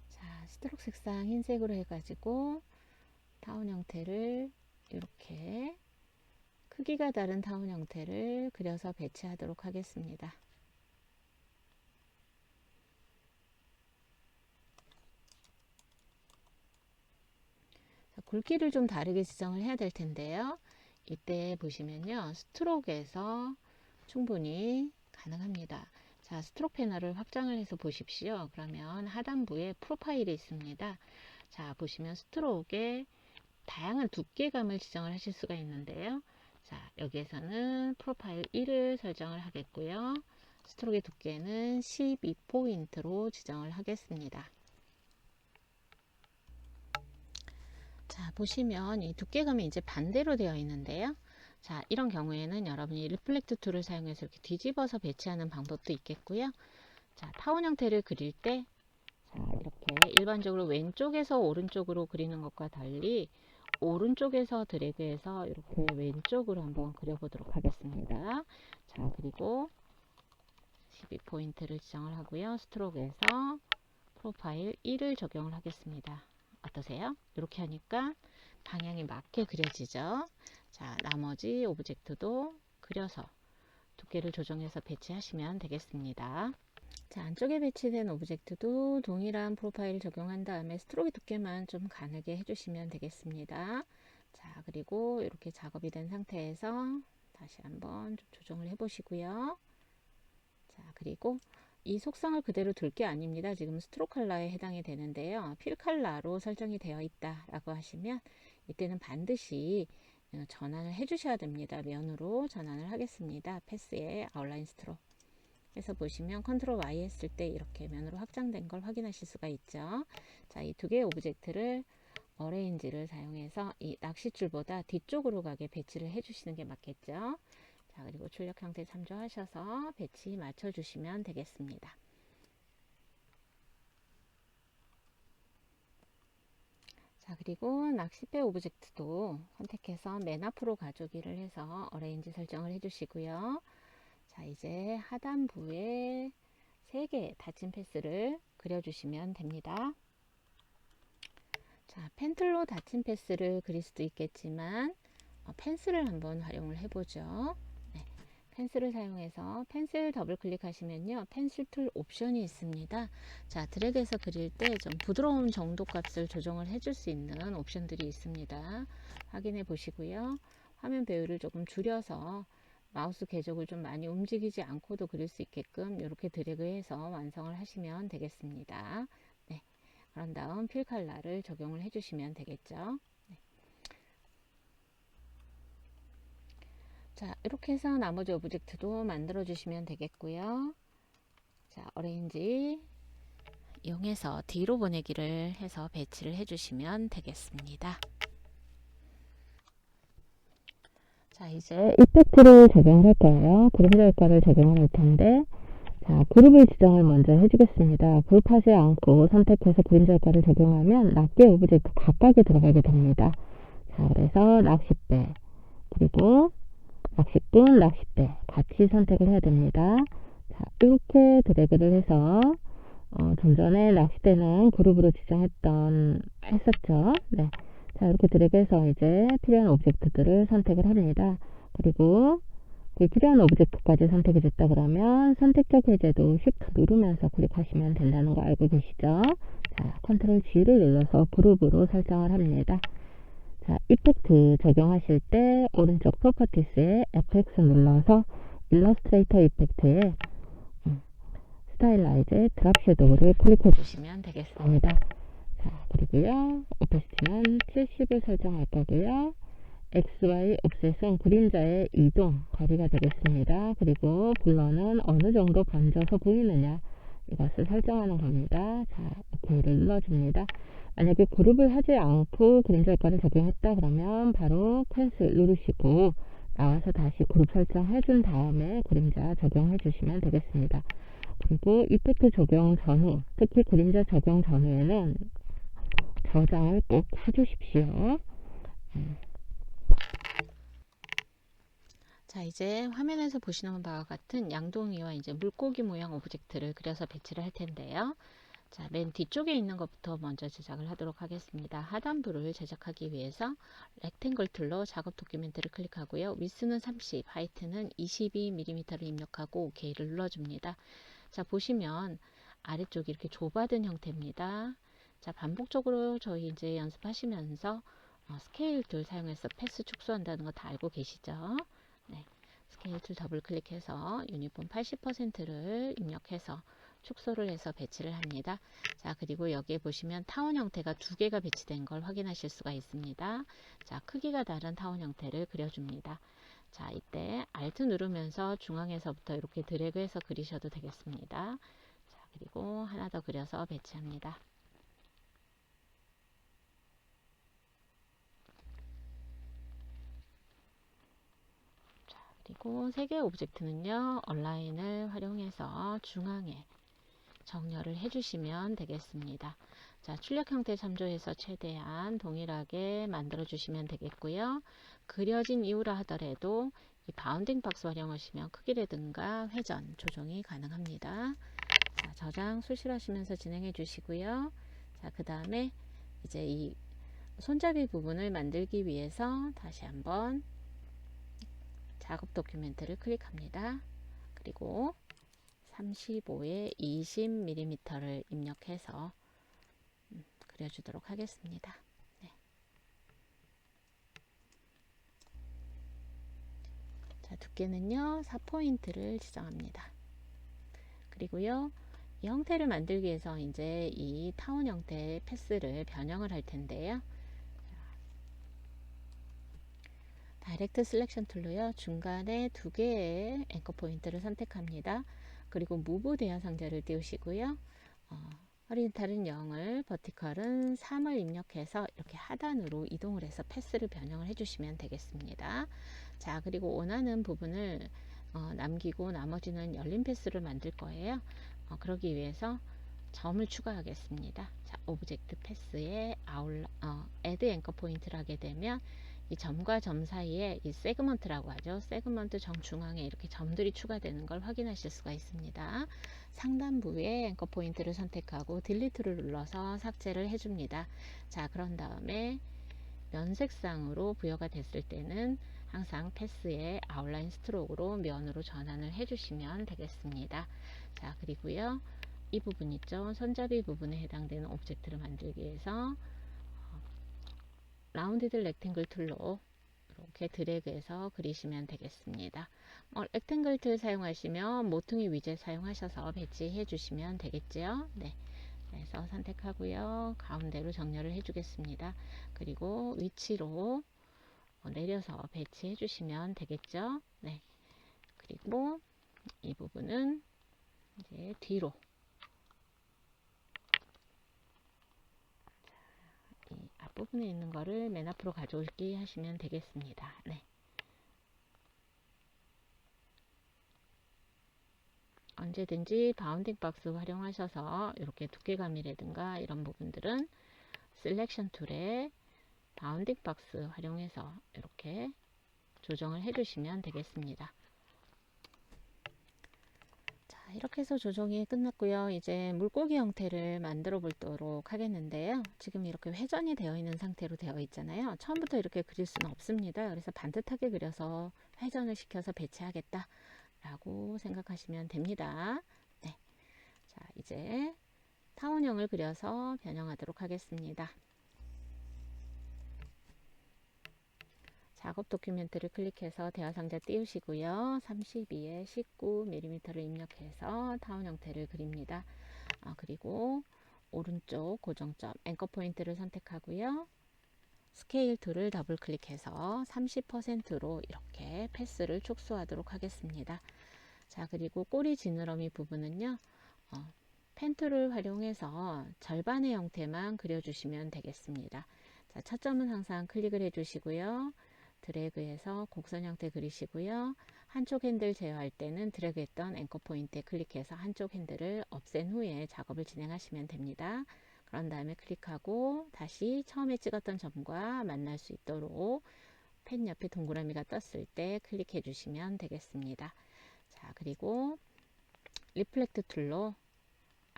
자, 스트로크 색상 흰색으로 해가지고 타원 형태를 이렇게 크기가 다른 타원 형태를 그려서 배치하도록 하겠습니다. 굵기를 좀 다르게 지정을 해야 될 텐데요. 이때 보시면요, 스트로크에서 충분히 가능합니다. 자, 스트로크 패널을 확장을 해서 보십시오. 그러면 하단부에 프로파일이 있습니다. 자, 보시면 스트로크에 다양한 두께감을 지정을 하실 수가 있는데요. 자, 여기에서는 프로파일 1을 설정을 하겠고요. 스트로크의 두께는 12포인트로 지정을 하겠습니다. 자, 보시면 이 두께감이 이제 반대로 되어 있는데요. 자, 이런 경우에는 여러분이 리플렉트 툴을 사용해서 이렇게 뒤집어서 배치하는 방법도 있겠고요. 자, 타원 형태를 그릴 때, 자, 이렇게 일반적으로 왼쪽에서 오른쪽으로 그리는 것과 달리 오른쪽에서 드래그해서 이렇게 왼쪽으로 한번 그려보도록 하겠습니다. 자, 그리고 12포인트를 지정을 하고요. 스트로크에서 프로파일 1을 적용을 하겠습니다. 어떠세요? 이렇게 하니까 방향이 맞게 그려지죠. 자, 나머지 오브젝트도 그려서 두께를 조정해서 배치하시면 되겠습니다. 자, 안쪽에 배치된 오브젝트도 동일한 프로파일 적용한 다음에 스트로크 두께만 좀 가늘게 해주시면 되겠습니다. 자, 그리고 이렇게 작업이 된 상태에서 다시 한번 좀 조정을 해 보시고요. 자, 그리고 이 속성을 그대로 둘 게 아닙니다. 지금 스트로크 컬러에 해당이 되는데요. 필 컬러로 설정이 되어 있다 라고 하시면 이때는 반드시 전환을 해 주셔야 됩니다. 면으로 전환을 하겠습니다. 패스에 아웃라인 스트로크 해서 보시면 컨트롤 Y 했을 때 이렇게 면으로 확장된 걸 확인하실 수가 있죠. 자, 이 두 개의 오브젝트를 어레인지를 사용해서 이 낚싯줄보다 뒤쪽으로 가게 배치를 해 주시는 게 맞겠죠. 자, 그리고 출력 형태 참조하셔서 배치 맞춰주시면 되겠습니다. 자, 그리고 낚싯배 오브젝트도 선택해서 맨 앞으로 가져오기를 해서 어레인지 설정을 해주시고요. 자, 이제 하단부에 3개 닫힌 패스를 그려주시면 됩니다. 자, 펜틀로 닫힌 패스를 그릴 수도 있겠지만 펜슬을 한번 활용을 해보죠. 네, 펜슬을 사용해서 펜슬 더블 클릭하시면요, 펜슬 툴 옵션이 있습니다. 자, 드래그해서 그릴 때 좀 부드러운 정도 값을 조정을 해줄 수 있는 옵션들이 있습니다. 확인해 보시고요. 화면 배율을 조금 줄여서 마우스 궤적을 좀 많이 움직이지 않고도 그릴 수 있게끔 이렇게 드래그해서 완성을 하시면 되겠습니다. 네, 그런 다음 필 컬러를 적용을 해주시면 되겠죠. 네. 자, 이렇게 해서 나머지 오브젝트도 만들어 주시면 되겠고요. 자, 어레인지 이용해서 뒤로 보내기를 해서 배치를 해주시면 되겠습니다. 자, 이제 이펙트를 적용을 할 거예요. 그룹 효과를 적용을 할 텐데, 자, 그룹을 지정을 먼저 해주겠습니다. 그룹하지 않고 선택해서 그림자 효과를 적용하면 낱개 오브젝트 각각에 들어가게 됩니다. 자, 그래서 낚싯배, 그리고 낚싯꾼, 낚싯대 같이 선택을 해야 됩니다. 자, 이렇게 드래그를 해서 좀 전에 낚싯대는 그룹으로 했었죠. 네. 자, 이렇게 드래그해서 이제 필요한 오브젝트들을 선택을 합니다. 그리고 필요한 오브젝트까지 선택이 됐다 그러면 선택적 해제도 Shift 누르면서 클릭하시면 된다는 거 알고 계시죠? 자, 컨트롤 G를 눌러서 그룹으로 설정을 합니다. 자, 이펙트 적용하실 때 오른쪽 프로퍼티스에 FX 눌러서 일러스트레이터 이펙트에 스타일라이즈 드랍 섀도우를 클릭해 주시면 되겠습니다. 자, 그리고요, 오페시티는 70을 설정할 거고요. XY 옵셋은 그림자의 이동 거리가 되겠습니다. 그리고 블러는 어느 정도 번져서 보이느냐 이것을 설정하는 겁니다. 자, OK를 눌러줍니다. 만약에 그룹을 하지 않고 그림자 효과를 적용했다 그러면 바로 캔슬 누르시고 나와서 다시 그룹 설정해 준 다음에 그림자 적용해 주시면 되겠습니다. 그리고 이펙트 적용 전후, 특히 그림자 적용 전후에는 저장을 꼭 해주십시오. 자, 이제 화면에서 보시는 바와 같은 양동이와 이제 물고기 모양 오브젝트를 그려서 배치를 할 텐데요. 자, 맨 뒤쪽에 있는 것부터 먼저 제작을 하도록 하겠습니다. 하단부를 제작하기 위해서 렉탱글 툴로 작업 도큐멘트를 클릭하고요. 위스는 30, 하이트는 22mm를 입력하고 OK를 눌러줍니다. 자, 보시면 아래쪽이 이렇게 좁아든 형태입니다. 자, 반복적으로 저희 이제 연습하시면서 스케일 툴 사용해서 패스 축소한다는 거 다 알고 계시죠? 네, 스케일 툴 더블 클릭해서 유니폼 80%를 입력해서 축소를 해서 배치를 합니다. 자, 그리고 여기에 보시면 타원 형태가 2개가 배치된 걸 확인하실 수가 있습니다. 자, 크기가 다른 타원 형태를 그려줍니다. 자, 이때 Alt 누르면서 중앙에서부터 이렇게 드래그해서 그리셔도 되겠습니다. 자, 그리고 하나 더 그려서 배치합니다. 자, 그리고 3개의 오브젝트는요, 얼라인을 활용해서 중앙에 정렬을 해주시면 되겠습니다. 자, 출력 형태 참조해서 최대한 동일하게 만들어 주시면 되겠고요. 그려진 이후라 하더라도 이 바운딩 박스 활용하시면 크기라든가 회전 조정이 가능합니다. 자, 저장 수실하시면서 진행해 주시고요. 자, 그 다음에 이제 이 손잡이 부분을 만들기 위해서 다시 한번 작업 도큐멘트를 클릭합니다. 그리고 35에 20mm를 입력해서 그려주도록 하겠습니다. 네. 자, 두께는요 4포인트를 지정합니다. 그리고요 이 형태를 만들기 위해서 이제 이 타원 형태의 패스를 변형을 할 텐데요. 다이렉트 셀렉션 툴로요 중간에 2개의 앵커 포인트를 선택합니다. 그리고 무브 대화 상자를 띄우시고요. 허리젠탈은 0을, 버티컬은 3을 입력해서 이렇게 하단으로 이동을 해서 패스를 변형을 해주시면 되겠습니다. 자, 그리고 원하는 부분을 남기고 나머지는 열린 패스를 만들 거예요. 그러기 위해서 점을 추가하겠습니다. 자, 오브젝트 패스에 add 앵커 포인트를 하게 되면 이 점과 점 사이에 이 세그먼트라고 하죠. 세그먼트 정중앙에 이렇게 점들이 추가되는 걸 확인하실 수가 있습니다. 상단부에 앵커 포인트를 선택하고 딜리트를 눌러서 삭제를 해줍니다. 자, 그런 다음에 면색상으로 부여가 됐을 때는 항상 패스의 아웃라인 스트로크로 면으로 전환을 해주시면 되겠습니다. 자, 그리고요. 이 부분 있죠. 손잡이 부분에 해당되는 오브젝트를 만들기 위해서 라운디드 렉탱글 툴로 이렇게 드래그해서 그리시면 되겠습니다. 렉탱글 툴 사용하시면 모퉁이 위젯 사용하셔서 배치해 주시면 되겠지요. 네. 그래서 선택하고요. 가운데로 정렬을 해 주겠습니다. 그리고 위치로 내려서 배치해 주시면 되겠죠. 네. 그리고 이 부분은 이제 뒤로 이 앞부분에 있는 거를 맨 앞으로 가져올기 하시면 되겠습니다. 네. 언제든지 바운딩 박스 활용하셔서 이렇게 두께감이라든가 이런 부분들은 셀렉션 툴에 바운딩 박스 활용해서 이렇게 조정을 해주시면 되겠습니다. 자, 이렇게 해서 조정이 끝났고요. 이제 물고기 형태를 만들어 보도록 하겠는데요. 지금 이렇게 회전이 되어 있는 상태로 되어 있잖아요. 처음부터 이렇게 그릴 수는 없습니다. 그래서 반듯하게 그려서 회전을 시켜서 배치하겠다 라고 생각하시면 됩니다. 네. 자, 이제 타원형을 그려서 변형하도록 하겠습니다. 작업 도큐멘트를 클릭해서 대화 상자 띄우시고요. 32에 19mm를 입력해서 타원 형태를 그립니다. 그리고 오른쪽 고정점 앵커 포인트를 선택하고요. 스케일 툴을 더블 클릭해서 30%로 이렇게 패스를 축소하도록 하겠습니다. 자, 그리고 꼬리 지느러미 부분은요. 펜 툴을 활용해서 절반의 형태만 그려주시면 되겠습니다. 자, 첫 점은 항상 클릭을 해주시고요. 드래그해서 곡선 형태 그리시고요. 한쪽 핸들 제어할 때는 드래그했던 앵커 포인트에 클릭해서 한쪽 핸들을 없앤 후에 작업을 진행하시면 됩니다. 그런 다음에 클릭하고 다시 처음에 찍었던 점과 만날 수 있도록 펜 옆에 동그라미가 떴을 때 클릭해 주시면 되겠습니다. 자, 그리고 리플렉트 툴로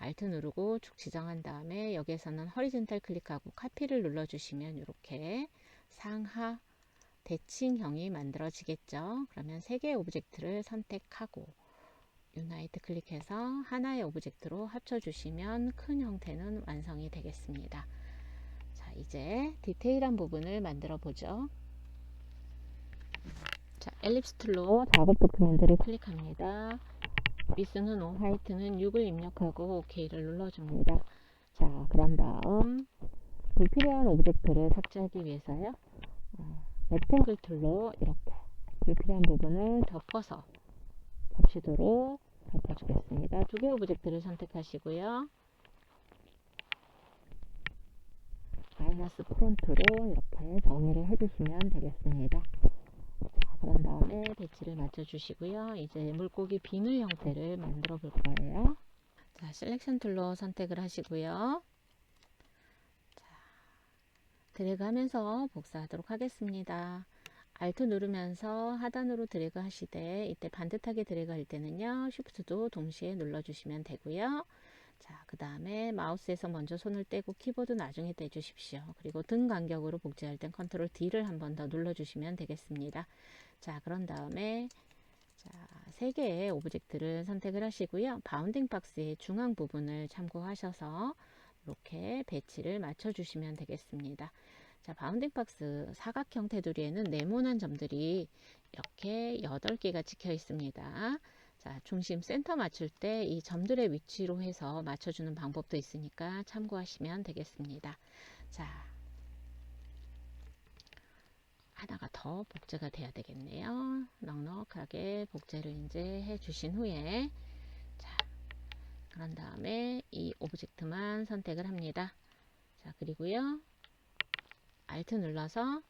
Alt 누르고 축 지정한 다음에 여기에서는 허리젠탈 클릭하고 카피를 눌러주시면 이렇게 상하 대칭형이 만들어지겠죠. 그러면 3개의 오브젝트를 선택하고 유나이트 클릭해서 하나의 오브젝트로 합쳐주시면 큰 형태는 완성이 되겠습니다. 자, 이제 디테일한 부분을 만들어 보죠. 자, 엘립스 툴로 작업 도큐멘트를 클릭합니다. 위스는 5, 하이트는 6을 입력하고 OK를 눌러줍니다. 자, 그런 다음 불필요한 오브젝트를 삭제하기 위해서요. 렉탱글 툴로 이렇게 불필요한 부분을 덮어서 겹치도록 덮어주겠습니다. 2개 오브젝트를 선택하시고요. 마이너스 프론트로 이렇게 정리를 해주시면 되겠습니다. 자, 그런 다음에 배치를 맞춰주시고요. 이제 물고기 비늘 형태를 만들어 볼 거예요. 자, 셀렉션 툴로 선택을 하시고요. 자, 드래그 하면서 복사하도록 하겠습니다. Alt 누르면서 하단으로 드래그 하시되 이때 반듯하게 드래그 할 때는요. Shift도 동시에 눌러주시면 되고요. 자, 그 다음에 마우스에서 먼저 손을 떼고 키보드 나중에 떼주십시오. 그리고 등 간격으로 복제할 땐 컨트롤 D를 한 번 더 눌러주시면 되겠습니다. 자, 그런 다음에 자, 3개의 오브젝트를 선택을 하시고요. 바운딩 박스의 중앙 부분을 참고하셔서 이렇게 배치를 맞춰주시면 되겠습니다. 자, 바운딩 박스 사각형 테두리에는 네모난 점들이 이렇게 8개가 찍혀 있습니다. 자, 중심 센터 맞출 때 이 점들의 위치로 해서 맞춰주는 방법도 있으니까 참고하시면 되겠습니다. 자, 하나가 더 복제가 돼야 되겠네요. 넉넉하게 복제를 이제 해 주신 후에 자, 그런 다음에 이 오브젝트만 선택을 합니다. 자, 그리고요. Alt 눌러서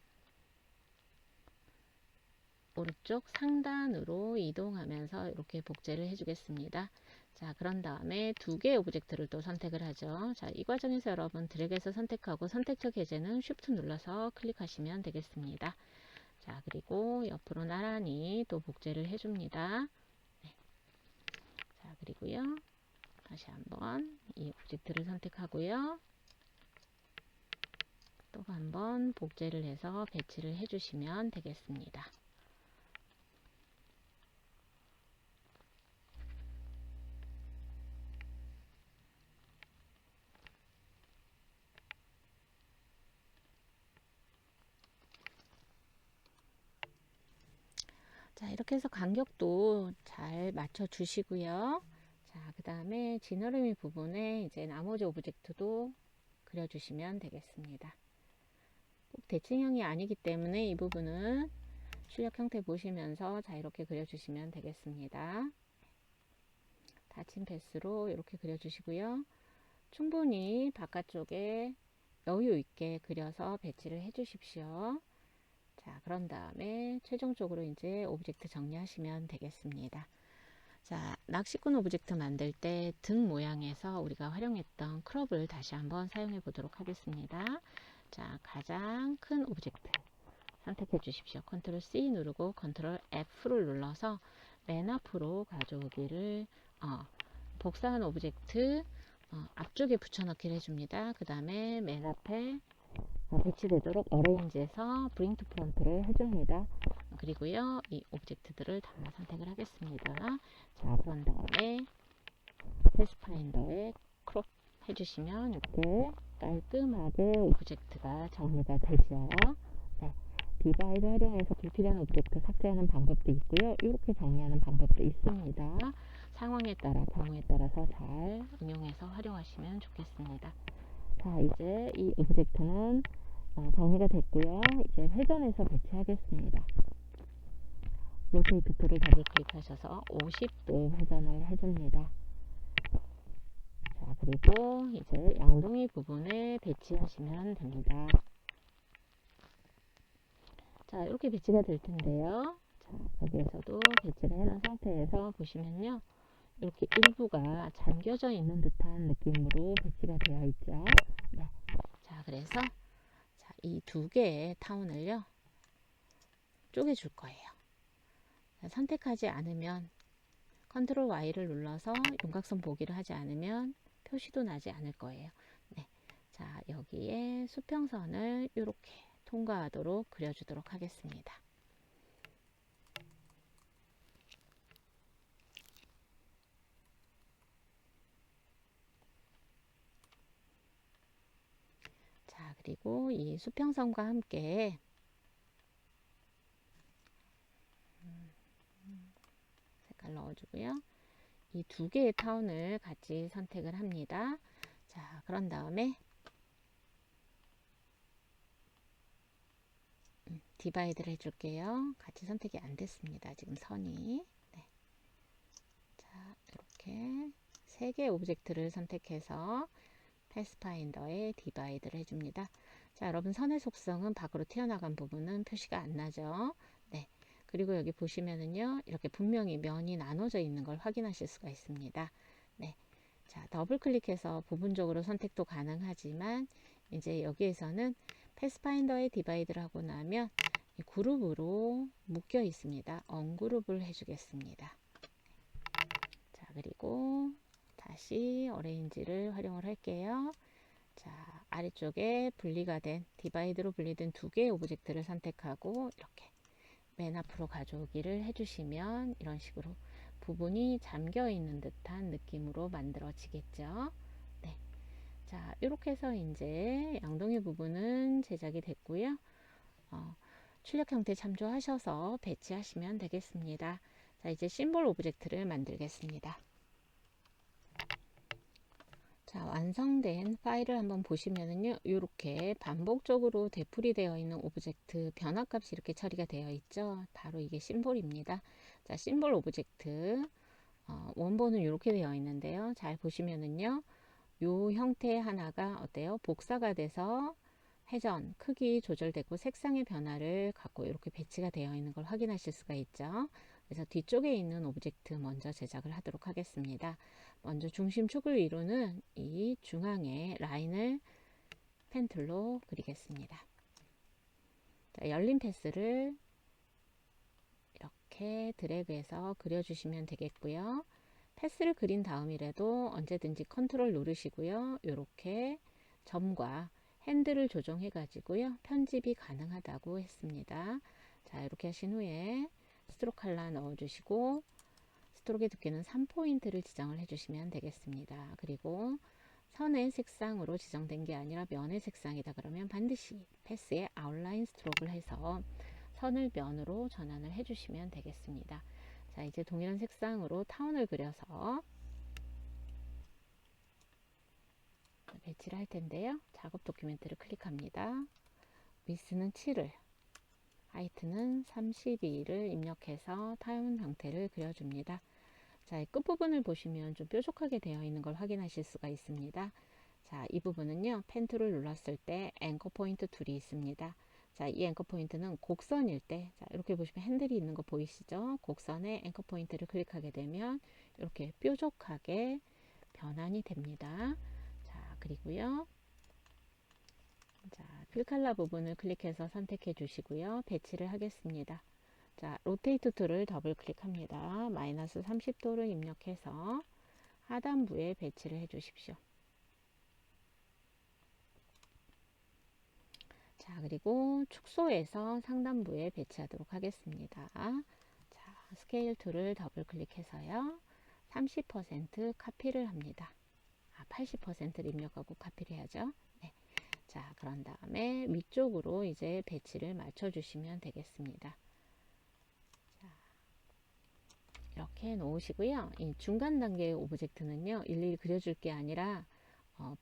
오른쪽 상단으로 이동하면서 이렇게 복제를 해주겠습니다. 자, 그런 다음에 두 개의 오브젝트를 또 선택을 하죠. 자, 이 과정에서 여러분 드래그해서 선택하고 선택적 해제는 Shift 눌러서 클릭하시면 되겠습니다. 자, 그리고 옆으로 나란히 또 복제를 해줍니다. 네. 자, 그리고요. 다시 한번 이 오브젝트를 선택하고요. 또 한번 복제를 해서 배치를 해주시면 되겠습니다. 자, 이렇게 해서 간격도 잘 맞춰 주시고요. 자, 그 다음에 지느러미 부분에 이제 나머지 오브젝트도 그려주시면 되겠습니다. 꼭 대칭형이 아니기 때문에 이 부분은 출력 형태 보시면서 자, 이렇게 그려주시면 되겠습니다. 닫힌 패스로 이렇게 그려주시고요. 충분히 바깥쪽에 여유 있게 그려서 배치를 해 주십시오. 자, 그런 다음에 최종적으로 이제 오브젝트 정리하시면 되겠습니다. 자, 낚시꾼 오브젝트 만들 때 등 모양에서 우리가 활용했던 크롭을 다시 한번 사용해 보도록 하겠습니다. 자, 가장 큰 오브젝트 선택해 주십시오. 컨트롤 C 누르고 컨트롤 F를 눌러서 맨 앞으로 가져오기를 복사한 오브젝트 앞쪽에 붙여넣기를 해줍니다. 그 다음에 맨 앞에 배치되도록 어레인지에서 브링 투 프론트를 해줍니다. 그리고요, 이 오브젝트들을 다 선택을 하겠습니다. 자, 그런 다음에 패스파인더에 크롭 해주시면 이렇게 깔끔하게 오브젝트가 정리가 되죠. 네, 디바이드 활용해서 불필요한 오브젝트 삭제하는 방법도 있고요. 이렇게 정리하는 방법도 있습니다. 상황에 따라, 경우에 따라서 잘 응용해서 활용하시면 좋겠습니다. 자, 이제 이 오브젝트는 정리가 됐고요. 이제 회전해서 배치하겠습니다. 로테이트 툴을 더블 클릭하셔서 50도 회전을 해줍니다. 자, 그리고 이제 양동이 부분에 배치하시면 됩니다. 자, 이렇게 배치가 될 텐데요. 자, 여기에서도 배치를 해놓은 상태에서 보시면요. 이렇게 일부가 잠겨져 있는 듯한 느낌으로 배치가 되어 있죠. 네. 자, 그래서 이 두 개의 타운을요 쪼개줄 거예요. 자, 선택하지 않으면 컨트롤 Y를 눌러서 윤곽선 보기를 하지 않으면 표시도 나지 않을 거예요. 네. 자, 여기에 수평선을 이렇게 통과하도록 그려주도록 하겠습니다. 자, 그리고 이 수평선과 함께 색깔 넣어주고요. 이 두 개의 타운을 같이 선택을 합니다. 자, 그런 다음에 디바이드를 해줄게요. 같이 선택이 안 됐습니다. 지금 선이. 네. 자, 이렇게 세 개의 오브젝트를 선택해서 패스파인더에 디바이드를 해줍니다. 자, 여러분 선의 속성은 밖으로 튀어나간 부분은 표시가 안 나죠. 네. 그리고 여기 보시면은요, 이렇게 분명히 면이 나눠져 있는 걸 확인하실 수가 있습니다. 네. 자, 더블 클릭해서 부분적으로 선택도 가능하지만, 이제 여기에서는 패스파인더에 디바이드를 하고 나면 그룹으로 묶여 있습니다. 언그룹을 해주겠습니다. 자, 그리고 다시 어레인지를 활용을 할게요. 자, 아래쪽에 분리가 된 디바이드로 분리된 두 개의 오브젝트를 선택하고 이렇게 맨 앞으로 가져오기를 해주시면 이런 식으로 부분이 잠겨 있는 듯한 느낌으로 만들어지겠죠. 네. 자, 이렇게 해서 이제 양동이 부분은 제작이 됐고요. 출력 형태 참조하셔서 배치하시면 되겠습니다. 자, 이제 심볼 오브젝트를 만들겠습니다. 자, 완성된 파일을 한번 보시면은요, 이렇게 반복적으로 되풀이 되어 있는 오브젝트 변화값이 이렇게 처리가 되어 있죠. 바로 이게 심볼입니다. 자, 심볼 오브젝트 원본은 이렇게 되어 있는데요. 잘 보시면은요. 요 형태 하나가 어때요? 복사가 돼서 회전, 크기 조절되고 색상의 변화를 갖고 이렇게 배치가 되어 있는 걸 확인하실 수가 있죠. 그래서 뒤쪽에 있는 오브젝트 먼저 제작을 하도록 하겠습니다. 먼저 중심축을 이루는 이 중앙에 라인을 펜툴로 그리겠습니다. 자, 열린 패스를 이렇게 드래그해서 그려주시면 되겠고요. 패스를 그린 다음이라도 언제든지 컨트롤 누르시고요. 이렇게 점과 핸들을 조정해 가지고요. 편집이 가능하다고 했습니다. 자, 이렇게 하신 후에 스트로크 컬러 넣어 주시고 스트로크의 두께는 3포인트를 지정을 해 주시면 되겠습니다. 그리고 선의 색상으로 지정된 게 아니라 면의 색상이다 그러면 반드시 패스에 아웃라인 스트로크를 해서 선을 면으로 전환을 해 주시면 되겠습니다. 자, 이제 동일한 색상으로 타원을 그려서 배치를 할 텐데요. 작업 도큐멘트를 클릭합니다. 위스는 7을, 하이트는 32를 입력해서 타원 형태를 그려줍니다. 자, 이 끝부분을 보시면 좀 뾰족하게 되어 있는 걸 확인하실 수가 있습니다. 자, 이 부분은요, 펜 툴을 눌렀을 때 앵커 포인트 툴이 있습니다. 자, 이 앵커 포인트는 곡선일 때, 자, 이렇게 보시면 핸들이 있는 거 보이시죠? 곡선에 앵커 포인트를 클릭하게 되면 이렇게 뾰족하게 변환이 됩니다. 자, 그리고요. 자, 필 컬러 부분을 클릭해서 선택해 주시고요. 배치를 하겠습니다. 자, 로테이트 툴을 더블 클릭합니다. 마이너스 30도를 입력해서 하단부에 배치를 해 주십시오. 자, 그리고 축소해서 상단부에 배치하도록 하겠습니다. 자, 스케일 툴을 더블 클릭해서요. 30% 카피를 합니다. 80%를 입력하고 카피를 해야죠. 네. 자, 그런 다음에 위쪽으로 이제 배치를 맞춰 주시면 되겠습니다. 자, 이렇게 놓으시고요. 이 중간 단계의 오브젝트는요, 일일이 그려줄 게 아니라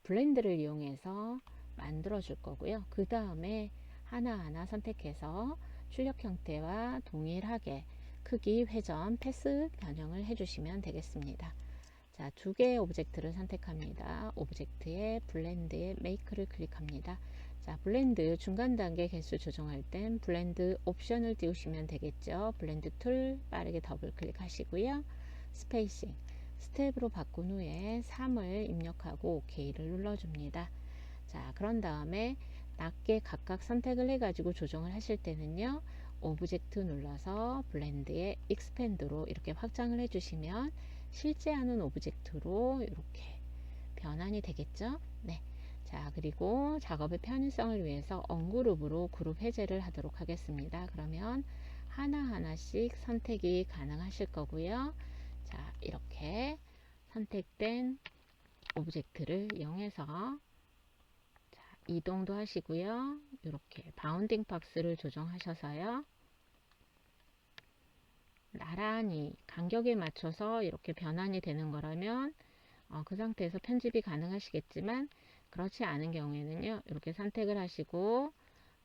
블렌드를 이용해서 만들어 줄 거고요. 그 다음에 하나하나 선택해서 출력 형태와 동일하게 크기, 회전, 패스 변형을 해주시면 되겠습니다. 자, 두 개의 오브젝트를 선택합니다. 오브젝트에 블렌드에 메이크를 클릭합니다. 자, 블렌드 중간 단계 개수 조정할 땐 블렌드 옵션을 띄우시면 되겠죠. 블렌드 툴 빠르게 더블 클릭하시고요. 스페이싱 스텝으로 바꾼 후에 3을 입력하고 OK를 눌러줍니다. 자, 그런 다음에 낮게 각각 선택을 해가지고 조정을 하실 때는요. 오브젝트 눌러서 블렌드에 익스펜드로 이렇게 확장을 해주시면 실제 하는 오브젝트로 이렇게 변환이 되겠죠. 네. 자, 그리고 작업의 편의성을 위해서 언그룹으로 그룹 해제를 하도록 하겠습니다. 그러면 하나하나씩 선택이 가능하실 거고요. 자, 이렇게 선택된 오브젝트를 이용해서 이동도 하시고요. 이렇게 바운딩 박스를 조정하셔서요. 나란히 간격에 맞춰서 이렇게 변환이 되는 거라면 그 상태에서 편집이 가능하시겠지만 그렇지 않은 경우에는요. 이렇게 선택을 하시고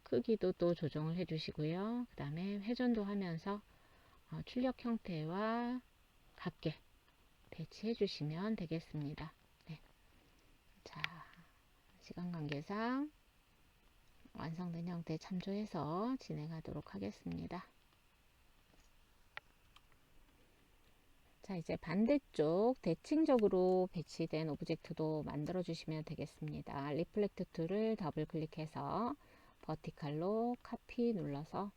크기도 또 조정을 해 주시고요. 그 다음에 회전도 하면서 출력 형태와 같게 배치해 주시면 되겠습니다. 네. 자, 시간 관계상 완성된 형태 참조해서 진행하도록 하겠습니다. 자, 이제 반대쪽 대칭적으로 배치된 오브젝트도 만들어 주시면 되겠습니다. 리플렉트 툴을 더블 클릭해서 버티칼로 카피 눌러서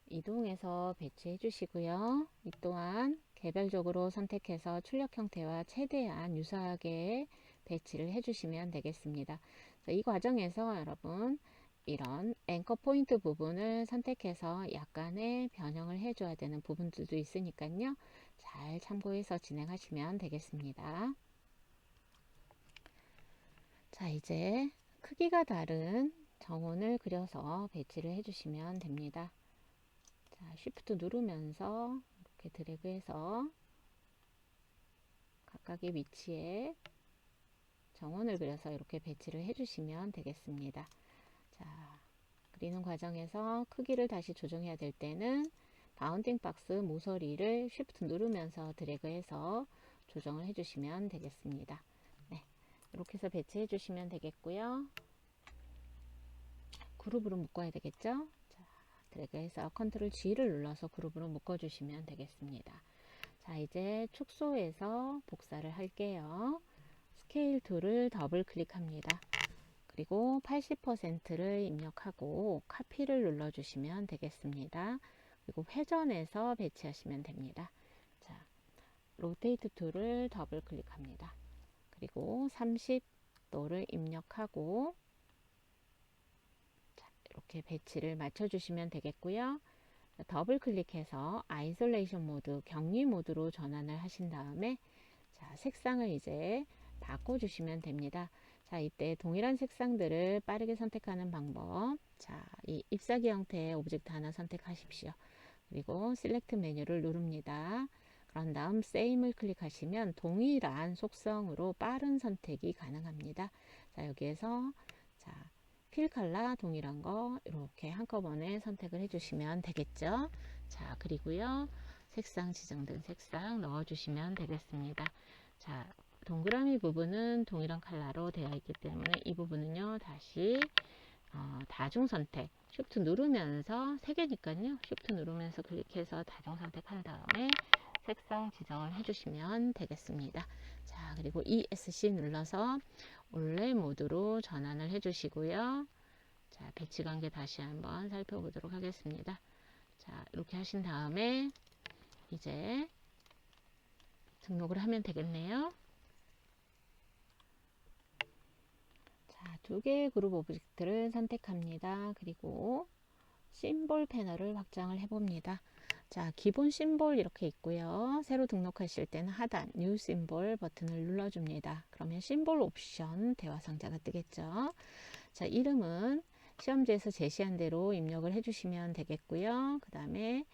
이동해서 배치해 주시고요. 이 또한 개별적으로 선택해서 출력 형태와 최대한 유사하게 배치를 해 주시면 되겠습니다. 이 과정에서 여러분 이런 앵커 포인트 부분을 선택해서 약간의 변형을 해줘야 되는 부분들도 있으니까요. 잘 참고해서 진행하시면 되겠습니다. 자, 이제 크기가 다른 정원을 그려서 배치를 해주시면 됩니다. 자, 쉬프트 누르면서 이렇게 드래그해서 각각의 위치에 정원을 그려서 이렇게 배치를 해주시면 되겠습니다. 자, 그리는 과정에서 크기를 다시 조정해야 될 때는 바운딩 박스 모서리를 쉬프트 누르면서 드래그해서 조정을 해주시면 되겠습니다. 네, 이렇게 해서 배치해 주시면 되겠고요. 그룹으로 묶어야 되겠죠? 자, 드래그해서 컨트롤 G를 눌러서 그룹으로 묶어주시면 되겠습니다. 자, 이제 축소해서 복사를 할게요. 스케일 툴을 더블 클릭합니다. 그리고 80%를 입력하고 카피를 눌러주시면 되겠습니다. 그리고 회전해서 배치하시면 됩니다. 자, 로테이트 툴을 더블 클릭합니다. 그리고 30도를 입력하고 자, 이렇게 배치를 맞춰주시면 되겠고요. 더블 클릭해서 아이솔레이션 모드, 격리 모드로 전환을 하신 다음에 자, 색상을 이제 바꿔주시면 됩니다. 자, 이때 동일한 색상들을 빠르게 선택하는 방법. 자, 이 잎사귀 형태의 오브젝트 하나 선택하십시오. 그리고 셀렉트 메뉴를 누릅니다. 그런 다음 세임을 클릭하시면 동일한 속성으로 빠른 선택이 가능합니다. 자, 여기에서 자, 필 컬러 동일한 거 이렇게 한꺼번에 선택을 해주시면 되겠죠. 자, 그리고요. 색상 지정된 색상 넣어주시면 되겠습니다. 자, 동그라미 부분은 동일한 컬러로 되어 있기 때문에 이 부분은요 다시 다중 선택 쉬프트 누르면서 3개니까요 쉬프트 누르면서 클릭해서 다중 선택한 다음에 색상 지정을 해주시면 되겠습니다. 자, 그리고 ESC 눌러서 올레 모드로 전환을 해주시고요. 자, 배치 관계 다시 한번 살펴보도록 하겠습니다. 자, 이렇게 하신 다음에 이제 등록을 하면 되겠네요. 자, 2개의 그룹 오브젝트를 선택합니다. 그리고 심볼 패널을 확장을 해봅니다. 자, 기본 심볼 이렇게 있고요. 새로 등록하실 때는 하단 뉴 심볼 버튼을 눌러줍니다. 그러면 심볼 옵션 대화 상자가 뜨겠죠. 자, 이름은 시험지에서 제시한 대로 입력을 해주시면 되겠고요. 그 다음에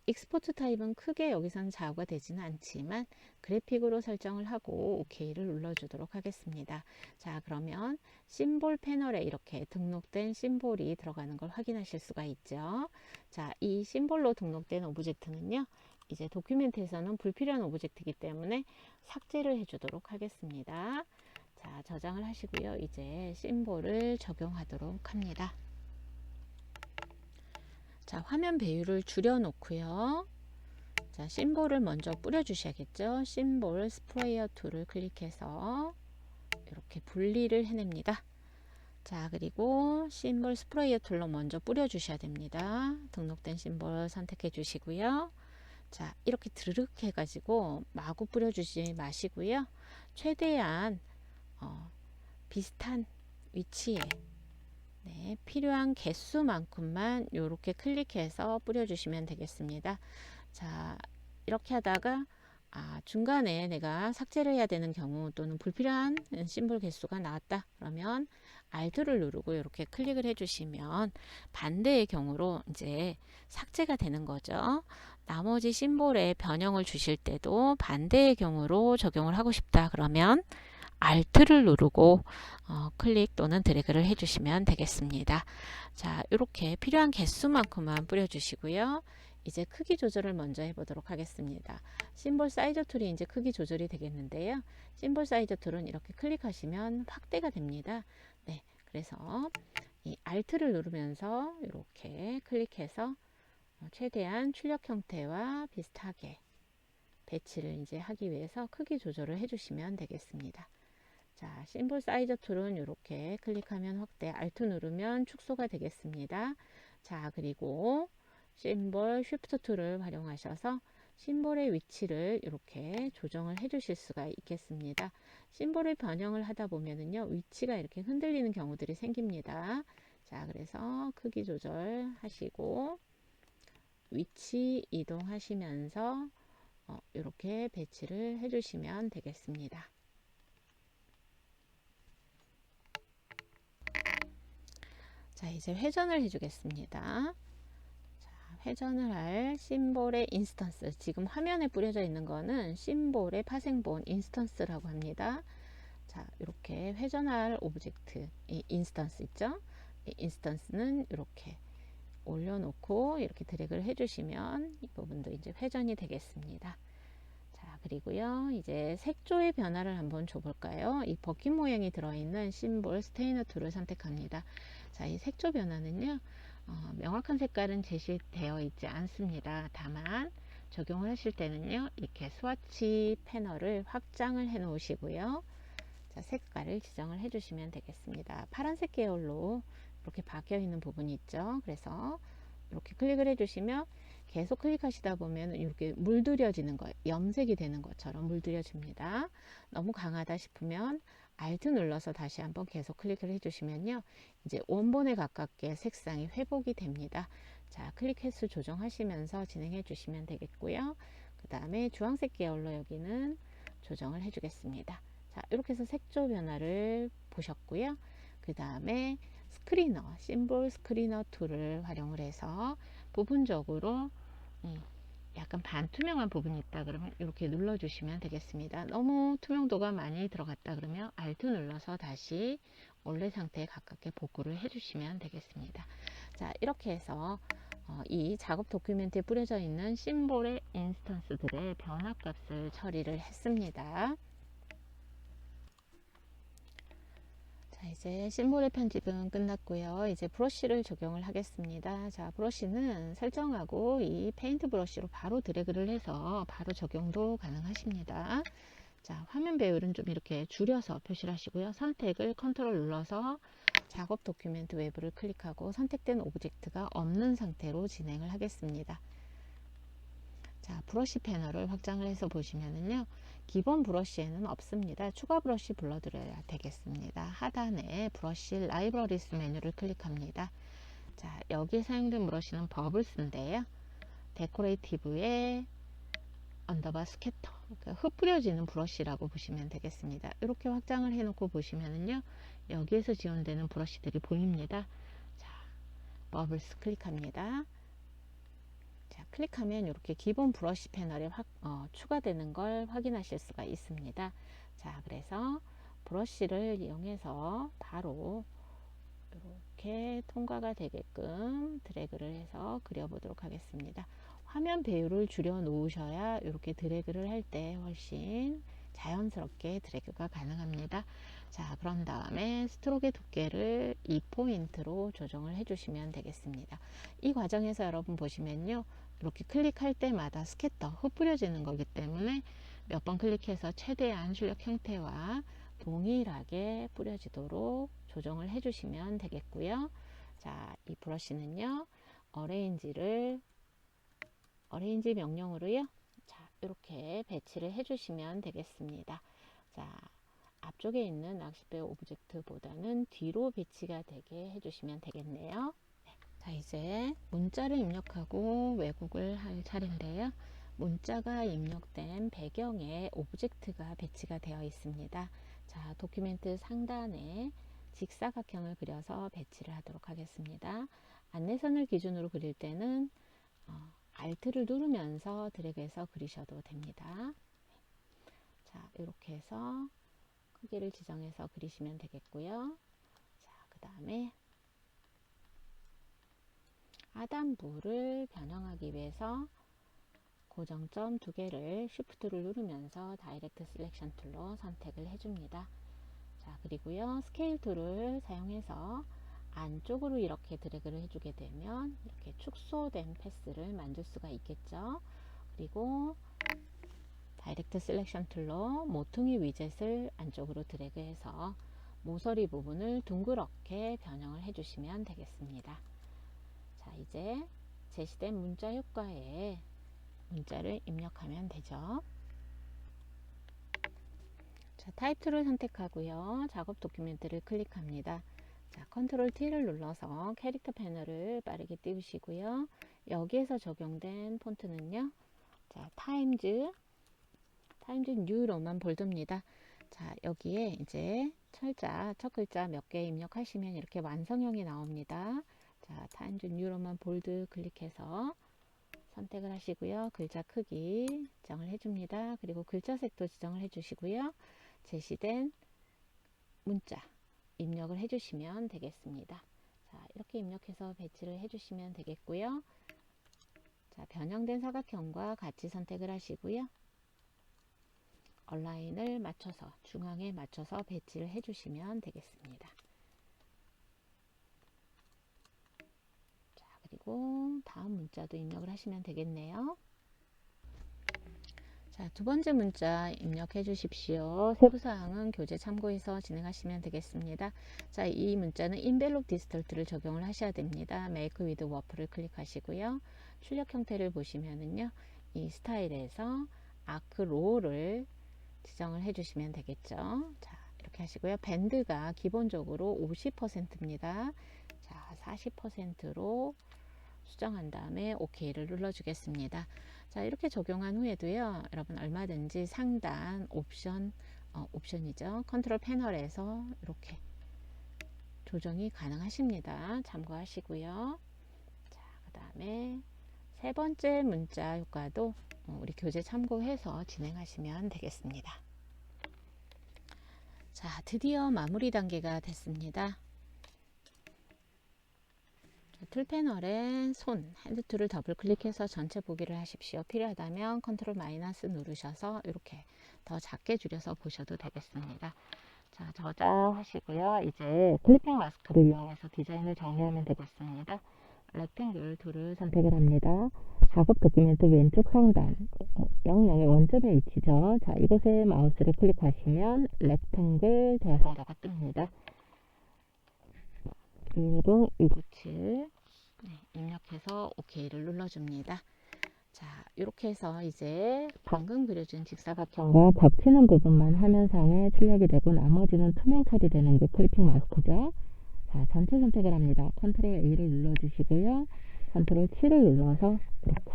익스포트 타입은 크게 여기선 좌우가 되지는 않지만 그래픽으로 설정을 하고 OK를 눌러주도록 하겠습니다. 자, 그러면 심볼 패널에 이렇게 등록된 심볼이 들어가는 걸 확인하실 수가 있죠. 자, 이 심볼로 등록된 오브젝트는요. 이제 도큐멘트에서는 불필요한 오브젝트이기 때문에 삭제를 해주도록 하겠습니다. 자, 저장을 하시고요. 이제 심볼을 적용하도록 합니다. 자, 화면 배율을 줄여 놓고요. 자, 심볼을 먼저 뿌려 주셔야겠죠. 심볼 스프레이어 툴을 클릭해서 이렇게 분리를 해냅니다. 자, 그리고 심볼 스프레이어 툴로 먼저 뿌려 주셔야 됩니다. 등록된 심볼 선택해 주시고요. 자, 이렇게 드르륵 해가지고 마구 뿌려 주지 마시고요. 최대한 비슷한 위치에 네, 필요한 개수만큼만 이렇게 클릭해서 뿌려주시면 되겠습니다. 자, 이렇게 하다가 중간에 내가 삭제를 해야 되는 경우 또는 불필요한 심볼 개수가 나왔다 그러면 Alt를 누르고 이렇게 클릭을 해주시면 반대의 경우로 이제 삭제가 되는 거죠. 나머지 심볼에 변형을 주실 때도 반대의 경우로 적용을 하고 싶다 그러면 Alt를 누르고 클릭 또는 드래그를 해주시면 되겠습니다. 자, 이렇게 필요한 개수만큼만 뿌려주시고요. 이제 크기 조절을 먼저 해보도록 하겠습니다. 심볼 사이즈 툴이 이제 크기 조절이 되겠는데요. 심볼 사이즈 툴은 이렇게 클릭하시면 확대가 됩니다. 네, 그래서 이 Alt를 누르면서 이렇게 클릭해서 최대한 출력 형태와 비슷하게 배치를 이제 하기 위해서 크기 조절을 해주시면 되겠습니다. 자, 심볼 사이즈 툴은 이렇게 클릭하면 확대, Alt 누르면 축소가 되겠습니다. 자, 그리고 심볼 쉬프트 툴을 활용하셔서 심볼의 위치를 이렇게 조정을 해 주실 수가 있겠습니다. 심볼을 변형을 하다 보면은요, 위치가 이렇게 흔들리는 경우들이 생깁니다. 자, 그래서 크기 조절하시고 위치 이동하시면서 이렇게 배치를 해 주시면 되겠습니다. 자, 이제 회전을 해주겠습니다. 자, 회전을 할 심볼의 인스턴스, 지금 화면에 뿌려져 있는 거는 심볼의 파생본 인스턴스라고 합니다. 자, 이렇게 회전할 오브젝트, 이 인스턴스 있죠? 이 인스턴스는 이렇게 올려놓고 이렇게 드래그를 해주시면 이 부분도 이제 회전이 되겠습니다. 자, 그리고요, 이제 색조의 변화를 한번 줘볼까요? 이 버킷 모양이 들어있는 심볼 스테이너 툴을 선택합니다. 자, 이 색조 변화는요, 명확한 색깔은 제시되어 있지 않습니다. 다만 적용을 하실 때는요, 이렇게 스와치 패널을 확장을 해 놓으시고요. 자, 색깔을 지정을 해 주시면 되겠습니다. 파란색 계열로 이렇게 바뀌어 있는 부분이 있죠. 그래서 이렇게 클릭을 해 주시면 계속 클릭하시다 보면 이렇게 물들여지는 거예요. 염색이 되는 것처럼 물들여집니다. 너무 강하다 싶으면 Alt 눌러서 다시 한번 계속 클릭을 해 주시면요, 이제 원본에 가깝게 색상이 회복이 됩니다. 자, 클릭 횟수 조정하시면서 진행해 주시면 되겠고요. 그 다음에 주황색 계열로 여기는 조정을 해 주겠습니다. 자, 이렇게 해서 색조 변화를 보셨고요. 그 다음에 스크리너, 심볼 스크리너 툴을 활용을 해서 부분적으로 약간 반투명한 부분이 있다 그러면 이렇게 눌러 주시면 되겠습니다. 너무 투명도가 많이 들어갔다 그러면 Alt 눌러서 다시 원래 상태에 가깝게 복구를 해 주시면 되겠습니다. 자, 이렇게 해서 이 작업 도큐멘트에 뿌려져 있는 심볼의 인스턴스들의 변화 값을 처리를 했습니다. 자, 이제 심볼의 편집은 끝났고요. 이제 브러쉬를 적용을 하겠습니다. 자, 브러쉬는 설정하고 이 페인트 브러쉬로 바로 드래그를 해서 바로 적용도 가능하십니다. 자, 화면 배율은 좀 이렇게 줄여서 표시를 하시고요. 선택을 컨트롤 눌러서 작업 도큐멘트 외부를 클릭하고 선택된 오브젝트가 없는 상태로 진행을 하겠습니다. 자, 브러쉬 패널을 확장을 해서 보시면은요, 기본 브러쉬에는 없습니다. 추가 브러쉬 불러드려야 되겠습니다. 하단에 브러쉬 라이브러리스 메뉴를 클릭합니다. 자, 여기에 사용된 브러쉬는 버블스인데요, 데코레이티브의 언더바 스캐터, 그러니까 흩뿌려지는 브러쉬라고 보시면 되겠습니다. 이렇게 확장을 해 놓고 보시면은요, 여기에서 지원되는 브러쉬들이 보입니다. 자, 버블스 클릭합니다. 자, 클릭하면 이렇게 기본 브러쉬 패널에 추가되는 걸 확인하실 수가 있습니다. 자, 그래서 브러쉬를 이용해서 바로 이렇게 통과가 되게끔 드래그를 해서 그려보도록 하겠습니다. 화면 배율을 줄여 놓으셔야 이렇게 드래그를 할 때 훨씬 자연스럽게 드래그가 가능합니다. 자, 그런 다음에 스트로크의 두께를 2포인트로 조정을 해주시면 되겠습니다. 이 과정에서 여러분 보시면요, 이렇게 클릭할 때마다 스캐터 흩뿌려지는 거기 때문에 몇 번 클릭해서 최대한 출력 형태와 동일하게 뿌려지도록 조정을 해주시면 되겠고요. 자, 이 브러쉬는요, 어레인지 명령으로요, 자, 이렇게 배치를 해주시면 되겠습니다. 자, 앞쪽에 있는 낚싯배 오브젝트보다는 뒤로 배치가 되게 해주시면 되겠네요. 네. 자, 이제 문자를 입력하고 왜곡을 할 차례인데요. 문자가 입력된 배경에 오브젝트가 배치가 되어 있습니다. 자, 도큐멘트 상단에 직사각형을 그려서 배치를 하도록 하겠습니다. 안내선을 기준으로 그릴 때는 Alt를 누르면서 드래그해서 그리셔도 됩니다. 자, 이렇게 해서 크기를 지정해서 그리시면 되겠고요. 자, 그 다음에 하단부를 변형하기 위해서 고정점 두 개를 Shift를 누르면서 다이렉트 셀렉션 툴로 선택을 해줍니다. 자, 그리고요, 스케일 툴을 사용해서 안쪽으로 이렇게 드래그를 해주게 되면 이렇게 축소된 패스를 만들 수가 있겠죠. 그리고 다이렉트 셀렉션 툴로 모퉁이 위젯을 안쪽으로 드래그해서 모서리 부분을 둥그렇게 변형을 해주시면 되겠습니다. 자, 이제 제시된 문자 효과에 문자를 입력하면 되죠. 자, 타입 툴을 선택하고요, 작업 도큐멘트를 클릭합니다. 자, 컨트롤 T를 눌러서 캐릭터 패널을 빠르게 띄우시고요. 여기에서 적용된 폰트는요, 자, 타임즈 뉴로만 볼드입니다. 자, 여기에 이제 철자 첫 글자 몇 개 입력하시면 이렇게 완성형이 나옵니다. 자, 타임즈 뉴로만 볼드 클릭해서 선택을 하시고요. 글자 크기 지정을 해줍니다. 그리고 글자 색도 지정을 해주시고요. 제시된 문자 입력을 해주시면 되겠습니다. 자, 이렇게 입력해서 배치를 해주시면 되겠고요. 자, 변형된 사각형과 같이 선택을 하시고요. 얼라인을 맞춰서 중앙에 맞춰서 배치를 해주시면 되겠습니다. 자, 그리고 다음 문자도 입력을 하시면 되겠네요. 자, 두 번째 문자 입력해 주십시오. 세부사항은 교재 참고해서 진행하시면 되겠습니다. 자, 이 문자는 인벨롭 디스톨트를 적용을 하셔야 됩니다. 메이크 위드 워프를 클릭하시고요. 출력 형태를 보시면은요, 이 스타일에서 아크 로우를 지정을 해주시면 되겠죠. 자, 이렇게 하시고요. 밴드가 기본적으로 50%입니다. 자, 40%로 수정한 다음에 OK를 눌러주겠습니다. 자, 이렇게 적용한 후에도요, 여러분 얼마든지 상단 옵션이죠. 컨트롤 패널에서 이렇게 조정이 가능하십니다. 참고하시고요. 자, 그 다음에 세 번째 문자 효과도 우리 교재 참고해서 진행하시면 되겠습니다. 자, 드디어 마무리 단계가 됐습니다. 툴 패널에 핸드 툴을 더블 클릭해서 전체 보기를 하십시오. 필요하다면 컨트롤 마이너스 누르셔서 이렇게 더 작게 줄여서 보셔도 되겠습니다. 자, 저장하시고요. 이제 클리핑 마스크를 이용해서 디자인을 정리하면 되겠습니다. 렉탱글 툴을 선택을 합니다. 작업 도큐멘트 왼쪽 상단 00의 원점의 위치죠. 자, 이곳에 마우스를 클릭하시면 렉탱글 대화상자가 뜹니다. 10297 입력해서 OK를 눌러줍니다. 자, 이렇게 해서 이제 방금 그려준 직사각형과 겹치는 부분만 화면상에 출력이 되고 나머지는 투명 처리되는 게 클리핑 마스크죠. 자, 전체 선택을 합니다. 컨트롤 A를 눌러주시고요. 컨트롤 7을 눌러서 이렇게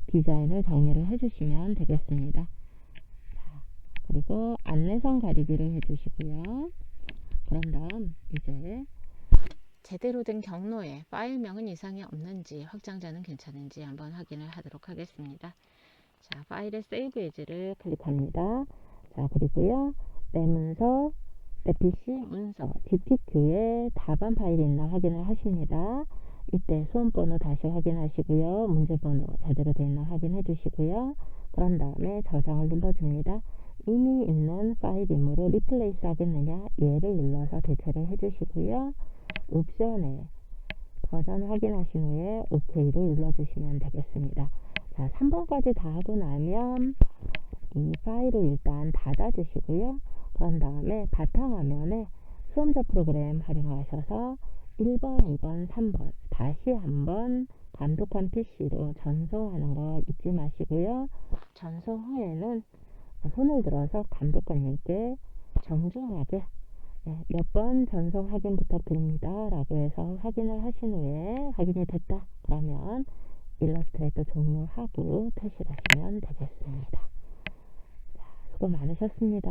디자인을 정리를 해주시면 되겠습니다. 자, 그리고 안내선 가리기를 해주시고요. 그런 다음 이제 제대로 된 경로에 파일명은 이상이 없는지 확장자는 괜찮은지 한번 확인을 하도록 하겠습니다. 자, 파일의 세이브 에즈를 클릭합니다. 자, 그리고요, 내 문서, 내 PC 문서, GPQ에 답안 파일이 있나 확인을 하십니다. 이때 수험번호 다시 확인하시고요. 문제번호 제대로 되어 있나 확인해 주시고요. 그런 다음에 저장을 눌러줍니다. 이미 있는 파일이므로 리플레이스 하겠느냐, 얘를 눌러서 대체를 해 주시고요. 옵션에 버전 확인하신 후에 OK를 눌러주시면 되겠습니다. 자, 3번까지 다 하고 나면 이 파일을 일단 닫아주시고요. 그런 다음에 바탕화면에 수험자 프로그램 활용하셔서 1번, 2번, 3번 다시 한번 감독한 PC로 전송하는 거 잊지 마시고요. 전송 후에는 손을 들어서 감독관님께 정중하게 몇 번 전송 확인 부탁드립니다 라고 해서 확인을 하신 후에 확인이 됐다 그러면 일러스트레이터 종료하고 퇴실 하시면 되겠습니다. 자, 수고 많으셨습니다.